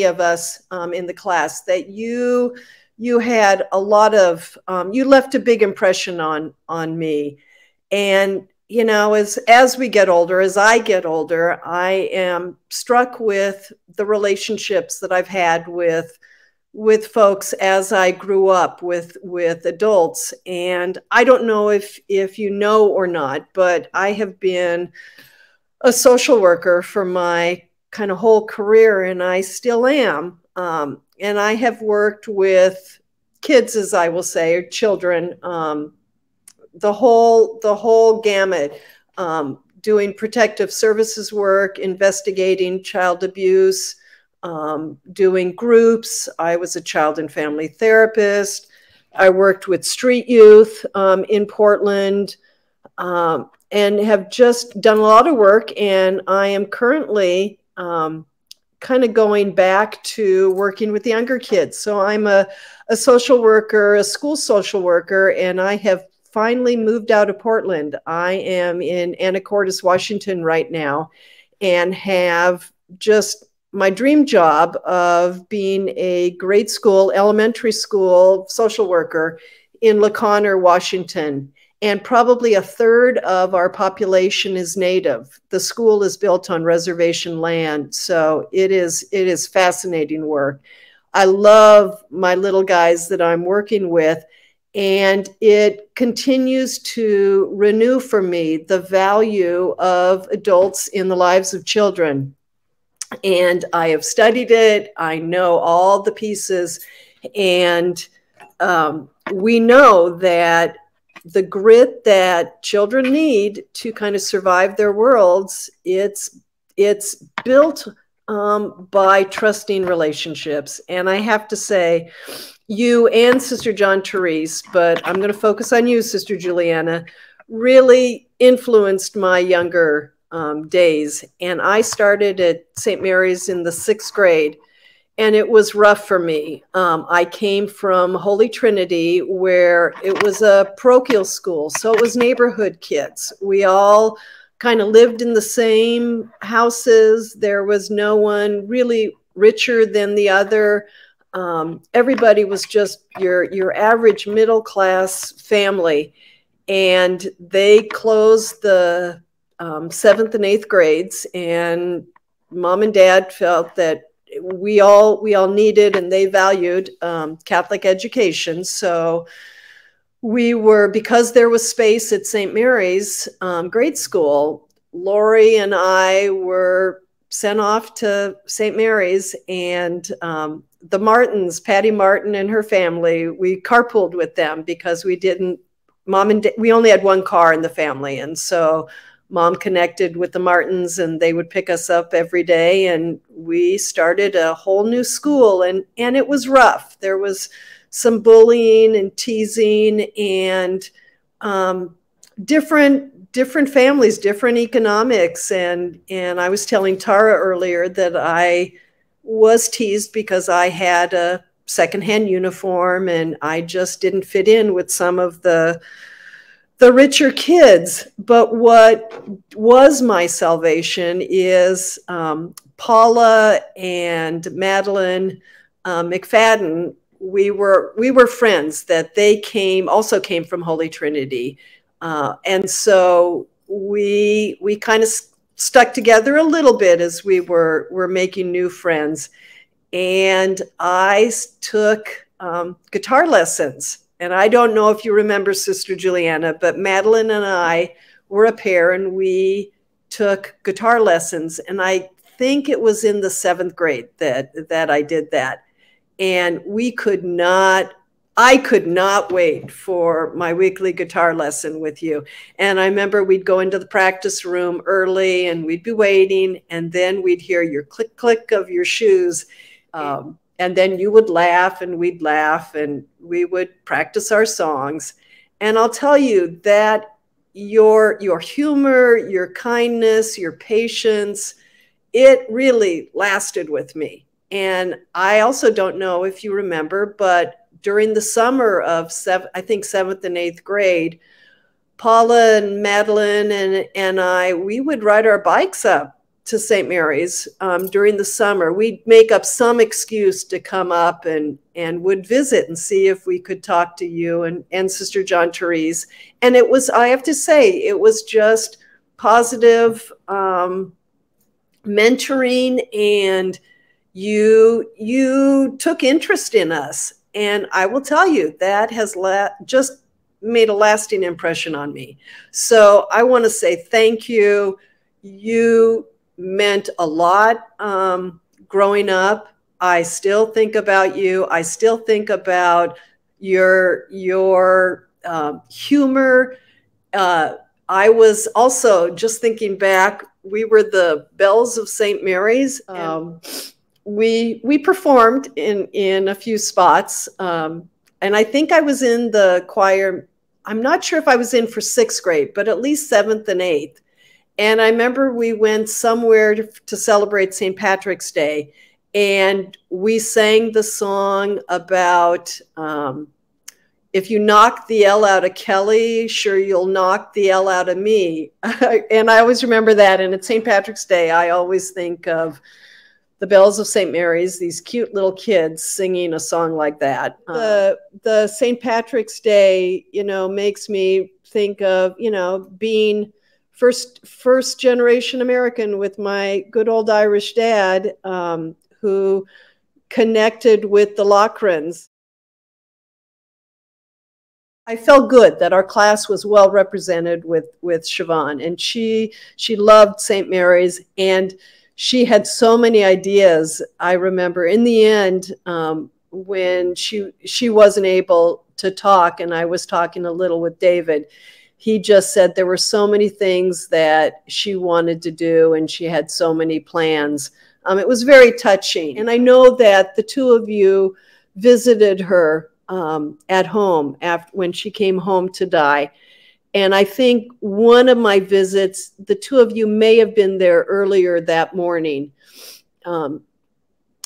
of us in the class, that you had a lot of, you left a big impression on me. And, you know, as we get older, as I get older, I am struck with the relationships that I've had with folks as I grew up with adults. And I don't know if you know or not, but I have been a social worker for my kind of whole career, and I still am. And I have worked with kids, as I will say, or children, the whole gamut, doing protective services work, investigating child abuse, doing groups. I was a child and family therapist. I worked with street youth in Portland, and have just done a lot of work. And I am currently kind of going back to working with younger kids. So I'm a social worker, a school social worker, and I have finally moved out of Portland. I am in Anacortes, Washington right now, and have just my dream job of being a grade school, elementary school social worker in La Conner, Washington. And probably a third of our population is Native. The school is built on reservation land, so it is fascinating work. I love my little guys that I'm working with, and it continues to renew for me the value of adults in the lives of children. And I have studied it. I know all the pieces, and we know that the grit that children need to kind of survive their worlds, it's built by trusting relationships. And I have to say, you and Sister John Therese, but I'm going to focus on you, Sister Juliana, really influenced my younger days. And I started at St. Mary's in the 6th grade. And it was rough for me. I came from Holy Trinity, where it was a parochial school. So it was neighborhood kids. We all kind of lived in the same houses. There was no one really richer than the other. Everybody was just your average middle class family. And they closed the 7th and 8th grades. And Mom and Dad felt that we all needed and they valued Catholic education. So we were, because there was space at St. Mary's grade school, Lori and I were sent off to St. Mary's, and the Martins, Patty Martin and her family, we carpooled with them because we didn't, we only had one car in the family. And so Mom connected with the Martins and they would pick us up every day, and we started a whole new school, and it was rough. There was some bullying and teasing and different families, different economics. And I was telling Tara earlier that I was teased because I had a secondhand uniform and I just didn't fit in with some of the richer kids. But what was my salvation is Paula and Madeline McFadden. We were friends, that they also came from Holy Trinity. And so we kind of stuck together a little bit as we were making new friends. And I took guitar lessons. And I don't know if you remember Sister Juliana, but Madeline and I were a pair and we took guitar lessons. And I think it was in the 7th grade that I did that. And I could not wait for my weekly guitar lesson with you. And I remember we'd go into the practice room early and we'd be waiting, and then we'd hear your click, click of your shoes. And then you would laugh and we'd laugh and we would practice our songs. And I'll tell you that your humor, your kindness, your patience, it really lasted with me. And I also don't know if you remember, but during the summer of I think 7th and 8th grade, Paula and Madeline and I, we would ride our bikes up to St. Mary's during the summer. We'd make up some excuse to come up and would visit and see if we could talk to you and Sister John Therese. And it was, I have to say, it was just positive mentoring, and you took interest in us. And I will tell you, that has just made a lasting impression on me. So I want to say thank you. You meant a lot growing up. I still think about you. I still think about your humor. I was also just thinking back, we were the Bells of St. Mary's. We performed in a few spots. And I think I was in the choir. I'm not sure if I was in for 6th grade, but at least 7th and 8th. And I remember we went somewhere to celebrate St. Patrick's Day, and we sang the song about if you knock the L out of Kelly, sure you'll knock the L out of me. And I always remember that. And at St. Patrick's Day, I always think of the Bells of St. Mary's, these cute little kids singing a song like that. The St. Patrick's Day, makes me think of, being first generation American with my good old Irish dad, who connected with the Lockrans. I felt good that our class was well represented with Siobhan, and she loved St. Mary's, and she had so many ideas. I remember in the end, when she wasn't able to talk, and I was talking a little with David, he just said there were so many things that she wanted to do, and she had so many plans. It was very touching. And I know that the two of you visited her at home when she came home to die. And I think one of my visits, the two of you may have been there earlier that morning.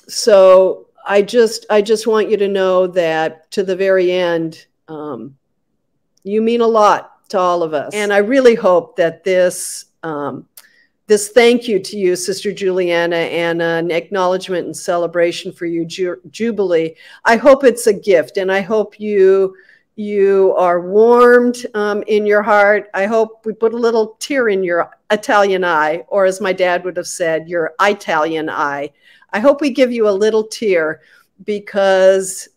So I just want you to know that to the very end, you mean a lot to all of us. And I really hope that this thank you to you, Sister Juliana, and an acknowledgement and celebration for you, Jubilee, I hope it's a gift, and I hope you are warmed in your heart. I hope we put a little tear in your Italian eye, or as my dad would have said, your Italian eye. I hope we give you a little tear, because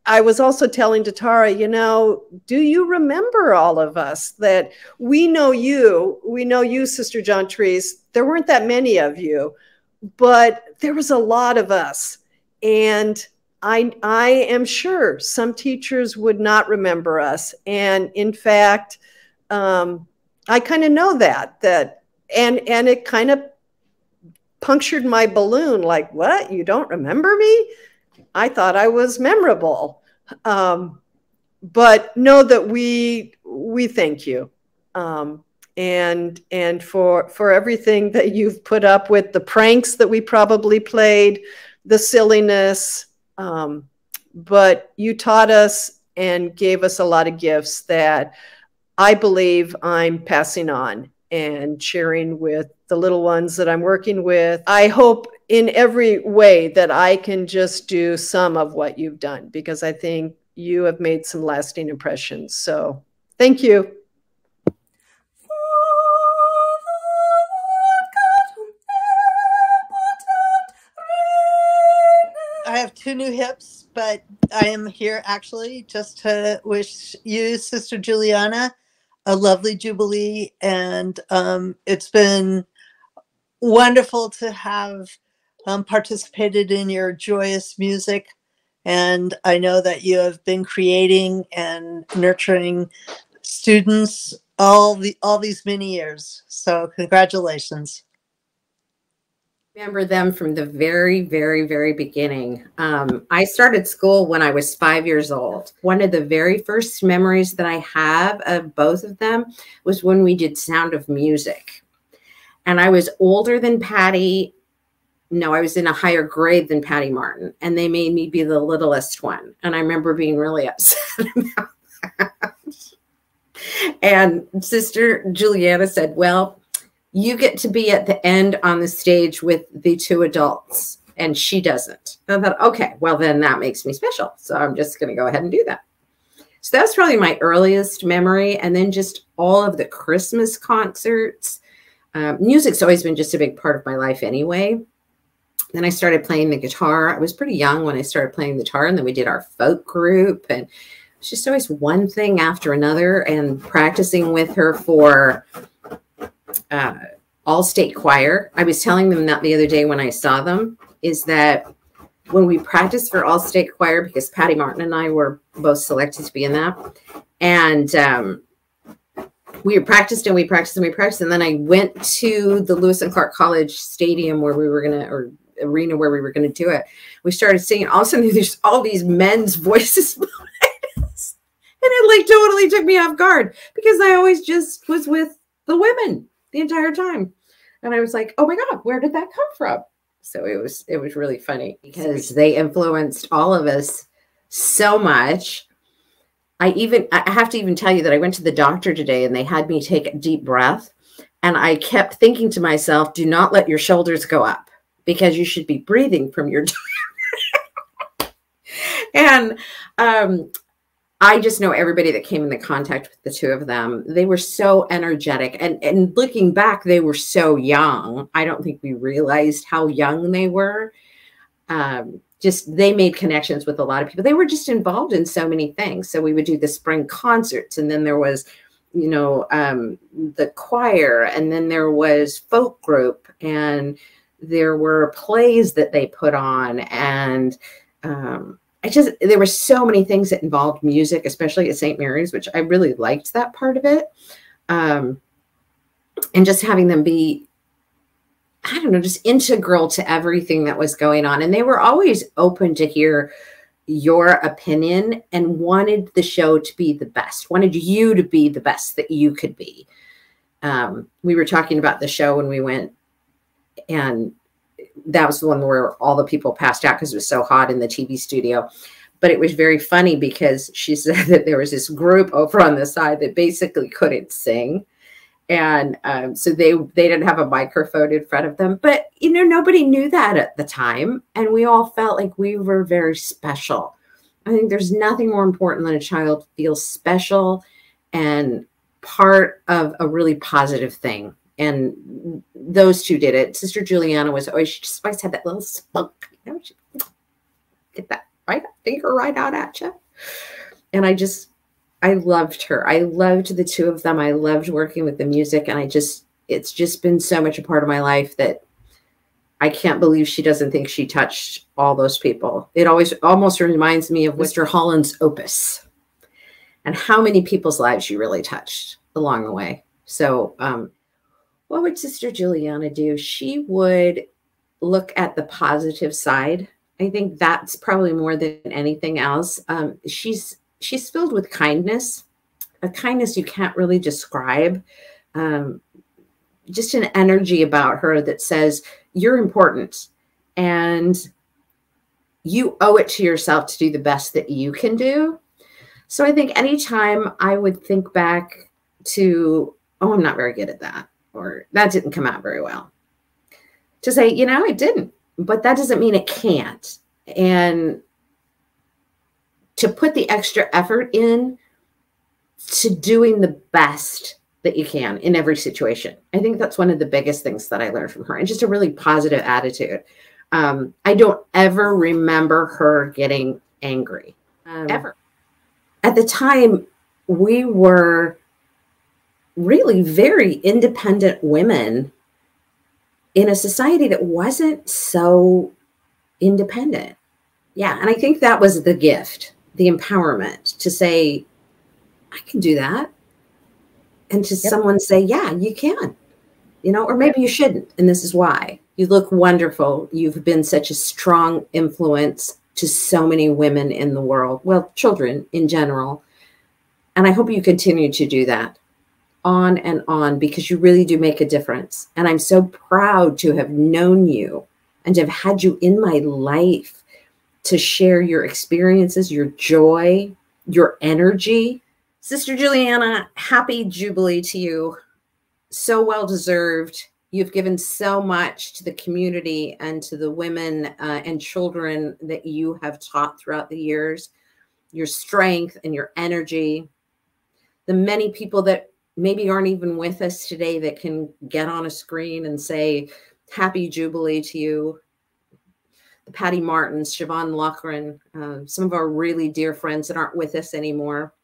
I was also telling to Tara, you know, do you remember all of us? That we know you, Sister John Therese. There weren't that many of you, but there was a lot of us. And I am sure some teachers would not remember us. And in fact, I kind of know that, and it kind of punctured my balloon. Like, what? You don't remember me? I thought I was memorable. But know that we thank you. And for everything that you've put up with, the pranks that we probably played, the silliness. But you taught us and gave us a lot of gifts that I believe I'm passing on and sharing with the little ones that I'm working with. I hope in every way that I can just do some of what you've done, because I think you have made some lasting impressions. So thank you. I have 2 new hips, but I am here actually just to wish you, Sister Juliana, a lovely Jubilee. And it's been wonderful to have participated in your joyous music. And I know that you have been creating and nurturing students all these many years. So congratulations. Remember them from the very, very, very beginning. I started school when I was 5 years old. One of the very first memories that I have of both of them was when we did Sound of Music. And I was older than Patty. No, I was in a higher grade than Patty Martin. And they made me be the littlest one. And I remember being really upset about that. And Sister Juliana said, well, you get to be at the end on the stage with the 2 adults, and she doesn't. And I thought, okay, well, then that makes me special. So I'm just going to go ahead and do that. So that's probably my earliest memory. And then just all of the Christmas concerts. Music's always been just a big part of my life anyway. Then I started playing the guitar. I was pretty young when I started playing the guitar, and then we did our folk group. And it's just always one thing after another, and practicing with her for all-state choir. I was telling them that the other day when I saw them, is that when we practiced for all-state choir, because Patty Martin and I were both selected to be in that, and we practiced and we practiced and we practiced, and then I went to the Lewis and Clark College stadium where we were gonna, or arena where we were gonna do it. We started singing. All of a sudden, there's all these men's voices behind us, and it like totally took me off guard, because I always just was with the women the entire time. And I was like, oh my God, where did that come from? So it was really funny, because they influenced all of us so much. I have to even tell you that I went to the doctor today, and they had me take a deep breath. And I kept thinking to myself, do not let your shoulders go up, because you should be breathing from your and I just know everybody that came into contact with the 2 of them. They were so energetic. And looking back, they were so young. I don't think we realized how young they were. Just they made connections with a lot of people. They were just involved in so many things. So we would do the spring concerts, and then there was, you know, the choir, and then there was folk group, and there were plays that they put on, and there were so many things that involved music, especially at St. Mary's, which I really liked that part of it. And just having them be, I don't know, just integral to everything that was going on. And they were always open to hear your opinion, and wanted the show to be the best, wanted you to be the best that you could be. We were talking about the show when we went, and that was the one where all the people passed out because it was so hot in the TV studio. But it was very funny, because she said that there was this group over on the side that basically couldn't sing. And so they didn't have a microphone in front of them. But, you know, nobody knew that at the time. And we all felt like we were very special. I think there's nothing more important than a child feels special and part of a really positive thing. And those two did it. Sister Juliana was always, she just always had that little spunk, you know, she'd get that right finger right out at you. And I loved her. I loved the two of them. I loved working with the music, and it's just been so much a part of my life that I can't believe she doesn't think she touched all those people. It always almost reminds me of Mr. Holland's Opus and how many people's lives she really touched along the way. So, what would Sister Juliana do? She would look at the positive side. I think that's probably more than anything else. She's filled with kindness, a kindness you can't really describe. Just an energy about her that says, you're important and you owe it to yourself to do the best that you can do. So I think anytime I would think back to, oh, I'm not very good at that, or that didn't come out very well, to say, you know, it didn't, but that doesn't mean it can't. And to put the extra effort in to doing the best that you can in every situation. I think that's one of the biggest things that I learned from her, and just a really positive attitude. I don't ever remember her getting angry, ever. At the time, we were really very independent women in a society that wasn't so independent. Yeah, and I think that was the gift, the empowerment to say, I can do that. And to someone say, yeah, you can, you know, or maybe you shouldn't. And this is why. You look wonderful. You've been such a strong influence to so many women in the world. Well, children in general. And I hope you continue to do that on and on, because you really do make a difference. And I'm so proud to have known you and to have had you in my life to share your experiences, your joy, your energy. Sister Juliana, happy Jubilee to you. So well deserved. You've given so much to the community and to the women and children that you have taught throughout the years. Your strength and your energy. The many people that maybe aren't even with us today that can get on a screen and say, happy Jubilee to you. The Patty Martins, Siobhan Loughran, some of our really dear friends that aren't with us anymore,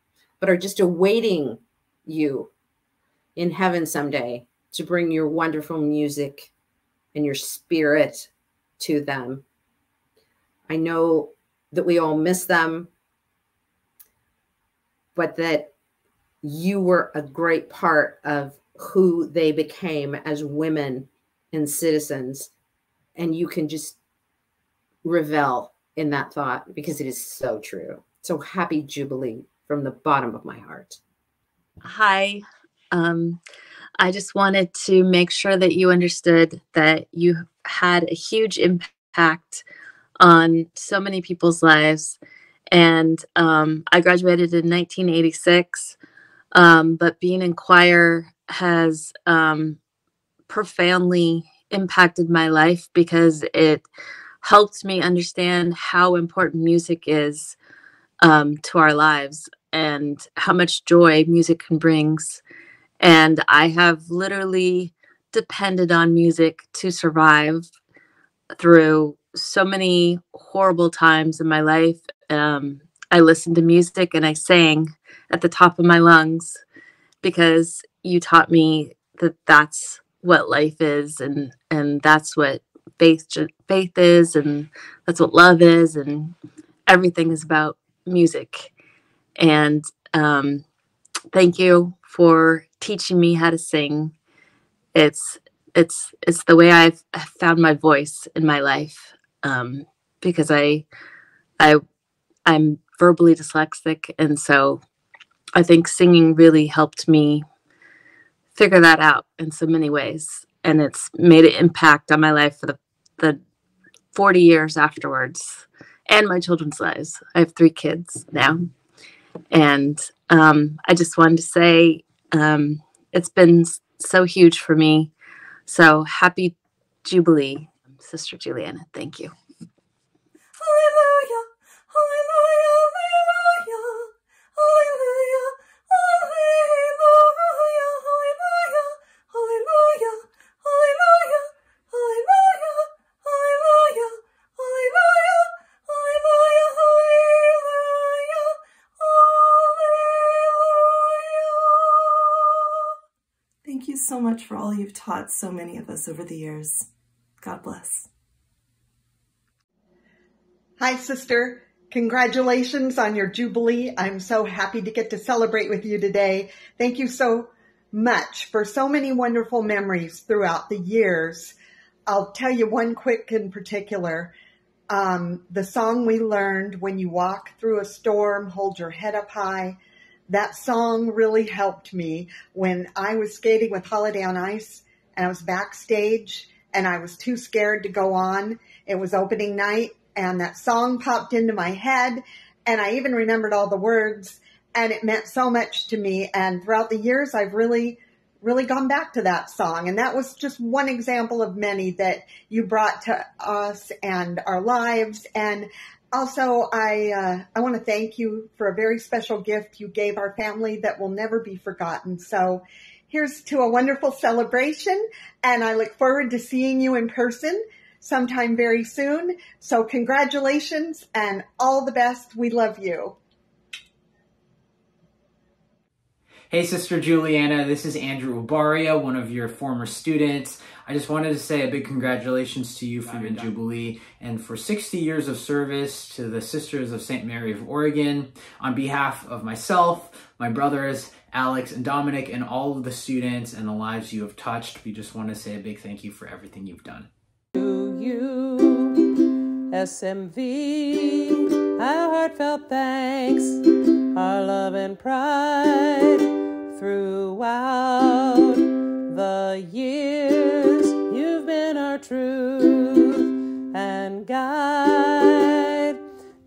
but are just awaiting you in heaven someday to bring your wonderful music and your spirit to them. I know that we all miss them, but that you were a great part of who they became as women and citizens. And you can just revel in that thought, because it is so true. So happy Jubilee from the bottom of my heart. Hi. I just wanted to make sure that you understood that you had a huge impact on so many people's lives. And I graduated in 1986, but being in choir has profoundly impacted my life, because it helped me understand how important music is to our lives and how much joy music can bring. And I have literally depended on music to survive through so many horrible times in my life. I listened to music and I sang at the top of my lungs, because you taught me that that's what life is, and that's what faith is, and that's what love is, and everything is about music. And thank you for teaching me how to sing. It's the way I've found my voice in my life, because I'm verbally dyslexic, and so I think singing really helped me figure that out in so many ways, and it's made an impact on my life for the 40 years afterwards, and my children's lives. I have 3 kids now, and I just wanted to say it's been so huge for me. So happy Jubilee, Sister Juliana. Thank you. Hallelujah, hallelujah, hallelujah, hallelujah, hallelujah, hallelujah, hallelujah, so much for all you've taught so many of us over the years. God bless. Hi, sister. Congratulations on your Jubilee. I'm so happy to get to celebrate with you today. Thank you so much for so many wonderful memories throughout the years. I'll tell you one quick in particular. The song we learned, "When You Walk Through a Storm, Hold Your Head Up High," that song really helped me when I was skating with Holiday on Ice and I was backstage and I was too scared to go on. It was opening night and that song popped into my head and I even remembered all the words and it meant so much to me. And throughout the years, I've really gone back to that song. And that was just one example of many that you brought to us and our lives. And also, I want to thank you for a very special gift you gave our family that will never be forgotten. So here's to a wonderful celebration, and I look forward to seeing you in person sometime very soon. So congratulations and all the best. We love you. Hey, Sister Juliana, this is Andrew Obaria, one of your former students. I just wanted to say a big congratulations to you for your Jubilee and for 60 years of service to the Sisters of St. Mary of Oregon. On behalf of myself, my brothers, Alex and Dominic, and all of the students and the lives you have touched, we just want to say a big thank you for everything you've done. To you, SMV, our heartfelt thanks, our love and pride. Throughout the years, you've been our truth and guide.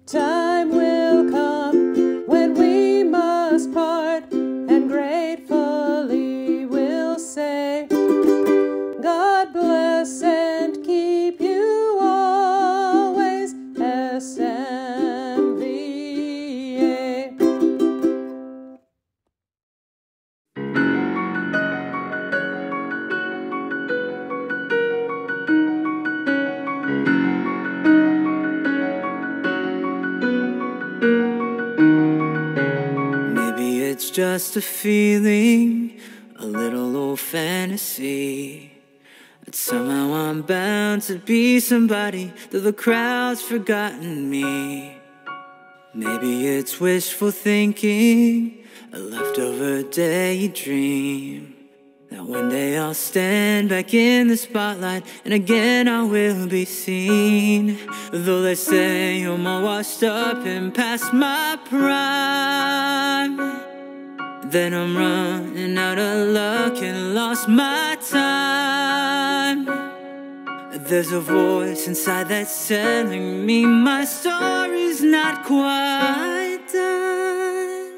Time will come when we must part, and gratefully we'll say, God bless and keep you always, SMV. It's just a feeling, a little old fantasy, that somehow I'm bound to be somebody, though the crowd's forgotten me. Maybe it's wishful thinking, a leftover daydream, that one day I'll stand back in the spotlight and again I will be seen. Though they say I'm all washed up and past my prime, then I'm running out of luck and lost my time. There's a voice inside that's telling me my story's not quite done.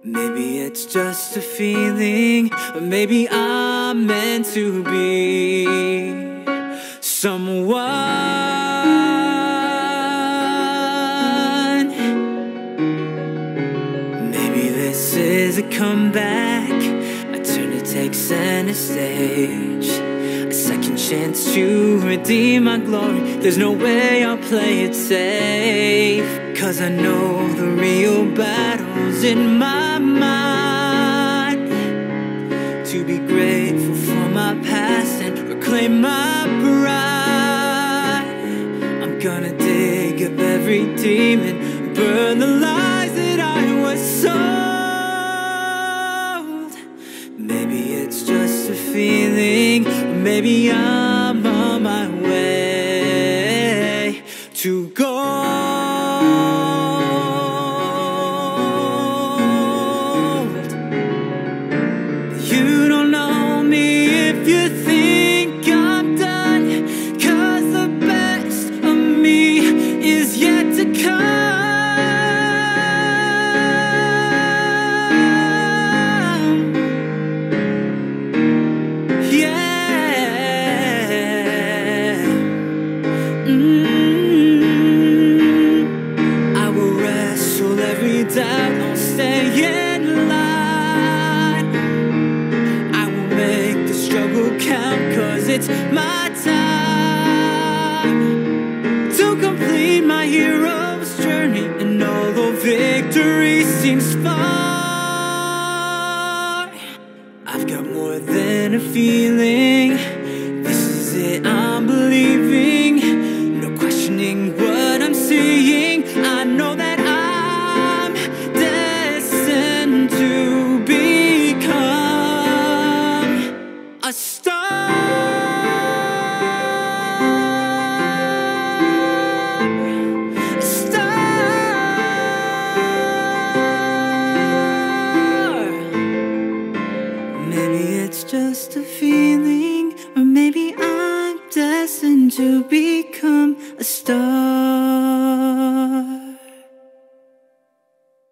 Maybe it's just a feeling, or maybe I'm meant to be someone. This is a comeback, a turn to take center stage, a second chance to redeem my glory. There's no way I'll play it safe, 'cause I know the real battle's in my mind. To be grateful for my past and reclaim my pride, I'm gonna dig up every demon, burn the lies that I was sold. Maybe it's just a feeling, maybe I'm on my way to gold. You don't know me if you think I'm done, 'cause the best of me is yet to come. Doubt, I'll stay in line. I will make the struggle count, 'cause it's my time to complete my hero's journey. And although victory seems far, I've got more than feeling. This is it, I'm believing. No questioning what I'm seeing. I know that I'm destined to become a star. Just a feeling, or maybe I'm destined to become a star.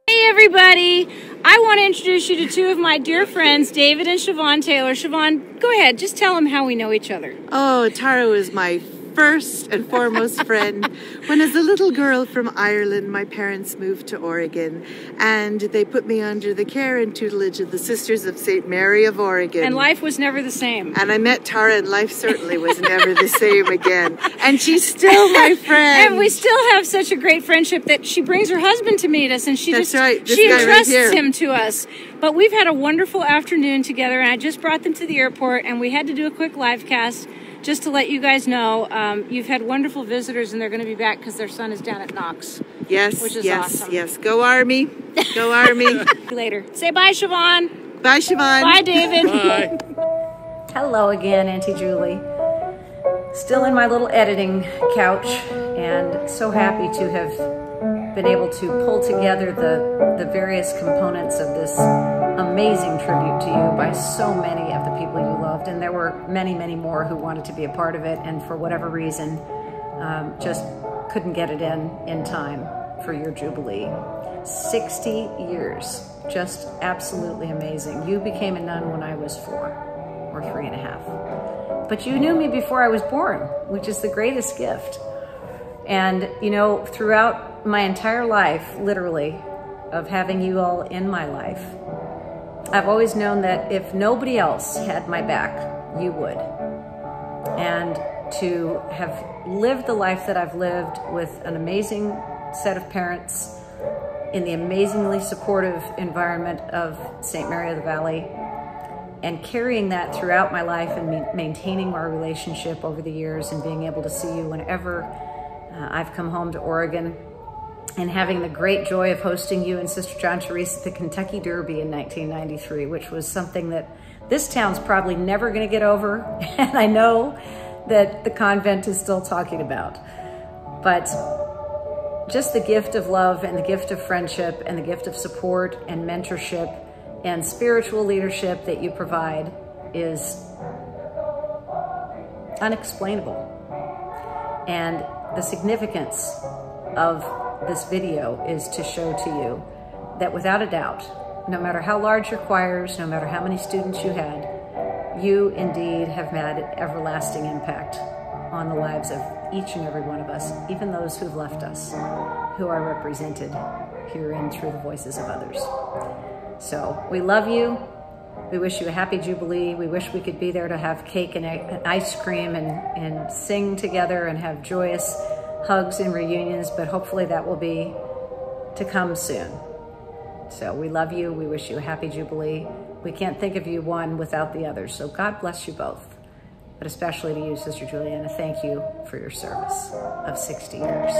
Hey everybody, I want to introduce you to two of my dear friends, David and Siobhan Taylor. Siobhan, go ahead, just tell them how we know each other. Oh, Tara was my first and foremost friend. When as a little girl from Ireland, my parents moved to Oregon, and they put me under the care and tutelage of the Sisters of St. Mary of Oregon. And life was never the same. And I met Tara, and life certainly was never the same again. And she's still my friend. And we still have such a great friendship that she brings her husband to meet us, and she That's just right. This she guy entrusts right here. him to us. But we've had a wonderful afternoon together, and I just brought them to the airport, and we had to do a quick live cast just to let you guys know. You've had wonderful visitors, and they're going to be back because their son is down at Knox. Yes, which is yes, awesome. yes. Go Army. Go Army. Later. Say bye, Siobhan. Bye, Siobhan. Bye, David. Bye. Hello again, Auntie Julie. Still in my little editing couch, and so happy to have been able to pull together the various components of this amazing tribute to you by so many of the people you loved. And there were many, many more who wanted to be a part of it, and for whatever reason, just couldn't get it in time for your Jubilee. 60 years, just absolutely amazing. You became a nun when I was 4 or 3.5. But you knew me before I was born, which is the greatest gift. And, you know, throughout my entire life, literally, of having you all in my life, I've always known that if nobody else had my back, you would. And to have lived the life that I've lived with an amazing set of parents in the amazingly supportive environment of St. Mary of the Valley, and carrying that throughout my life and maintaining our relationship over the years and being able to see you whenever I've come home to Oregon, and having the great joy of hosting you and Sister John Therese at the Kentucky Derby in 1993, which was something that this town's probably never going to get over, and I know that the convent is still talking about. But just the gift of love and the gift of friendship and the gift of support and mentorship and spiritual leadership that you provide is unexplainable. And the significance of this video is to show to you that without a doubt, no matter how large your choirs, no matter how many students you had, you indeed have made an everlasting impact on the lives of each and every one of us, even those who've left us, who are represented herein through the voices of others. So we love you. We wish you a happy Jubilee. We wish we could be there to have cake and ice cream and sing together and have joyous hugs and reunions, but hopefully that will be to come soon. So we love you. We wish you a happy Jubilee. We can't think of you one without the others. So God bless you both, but especially to you, Sister Juliana. Thank you for your service of 60 years.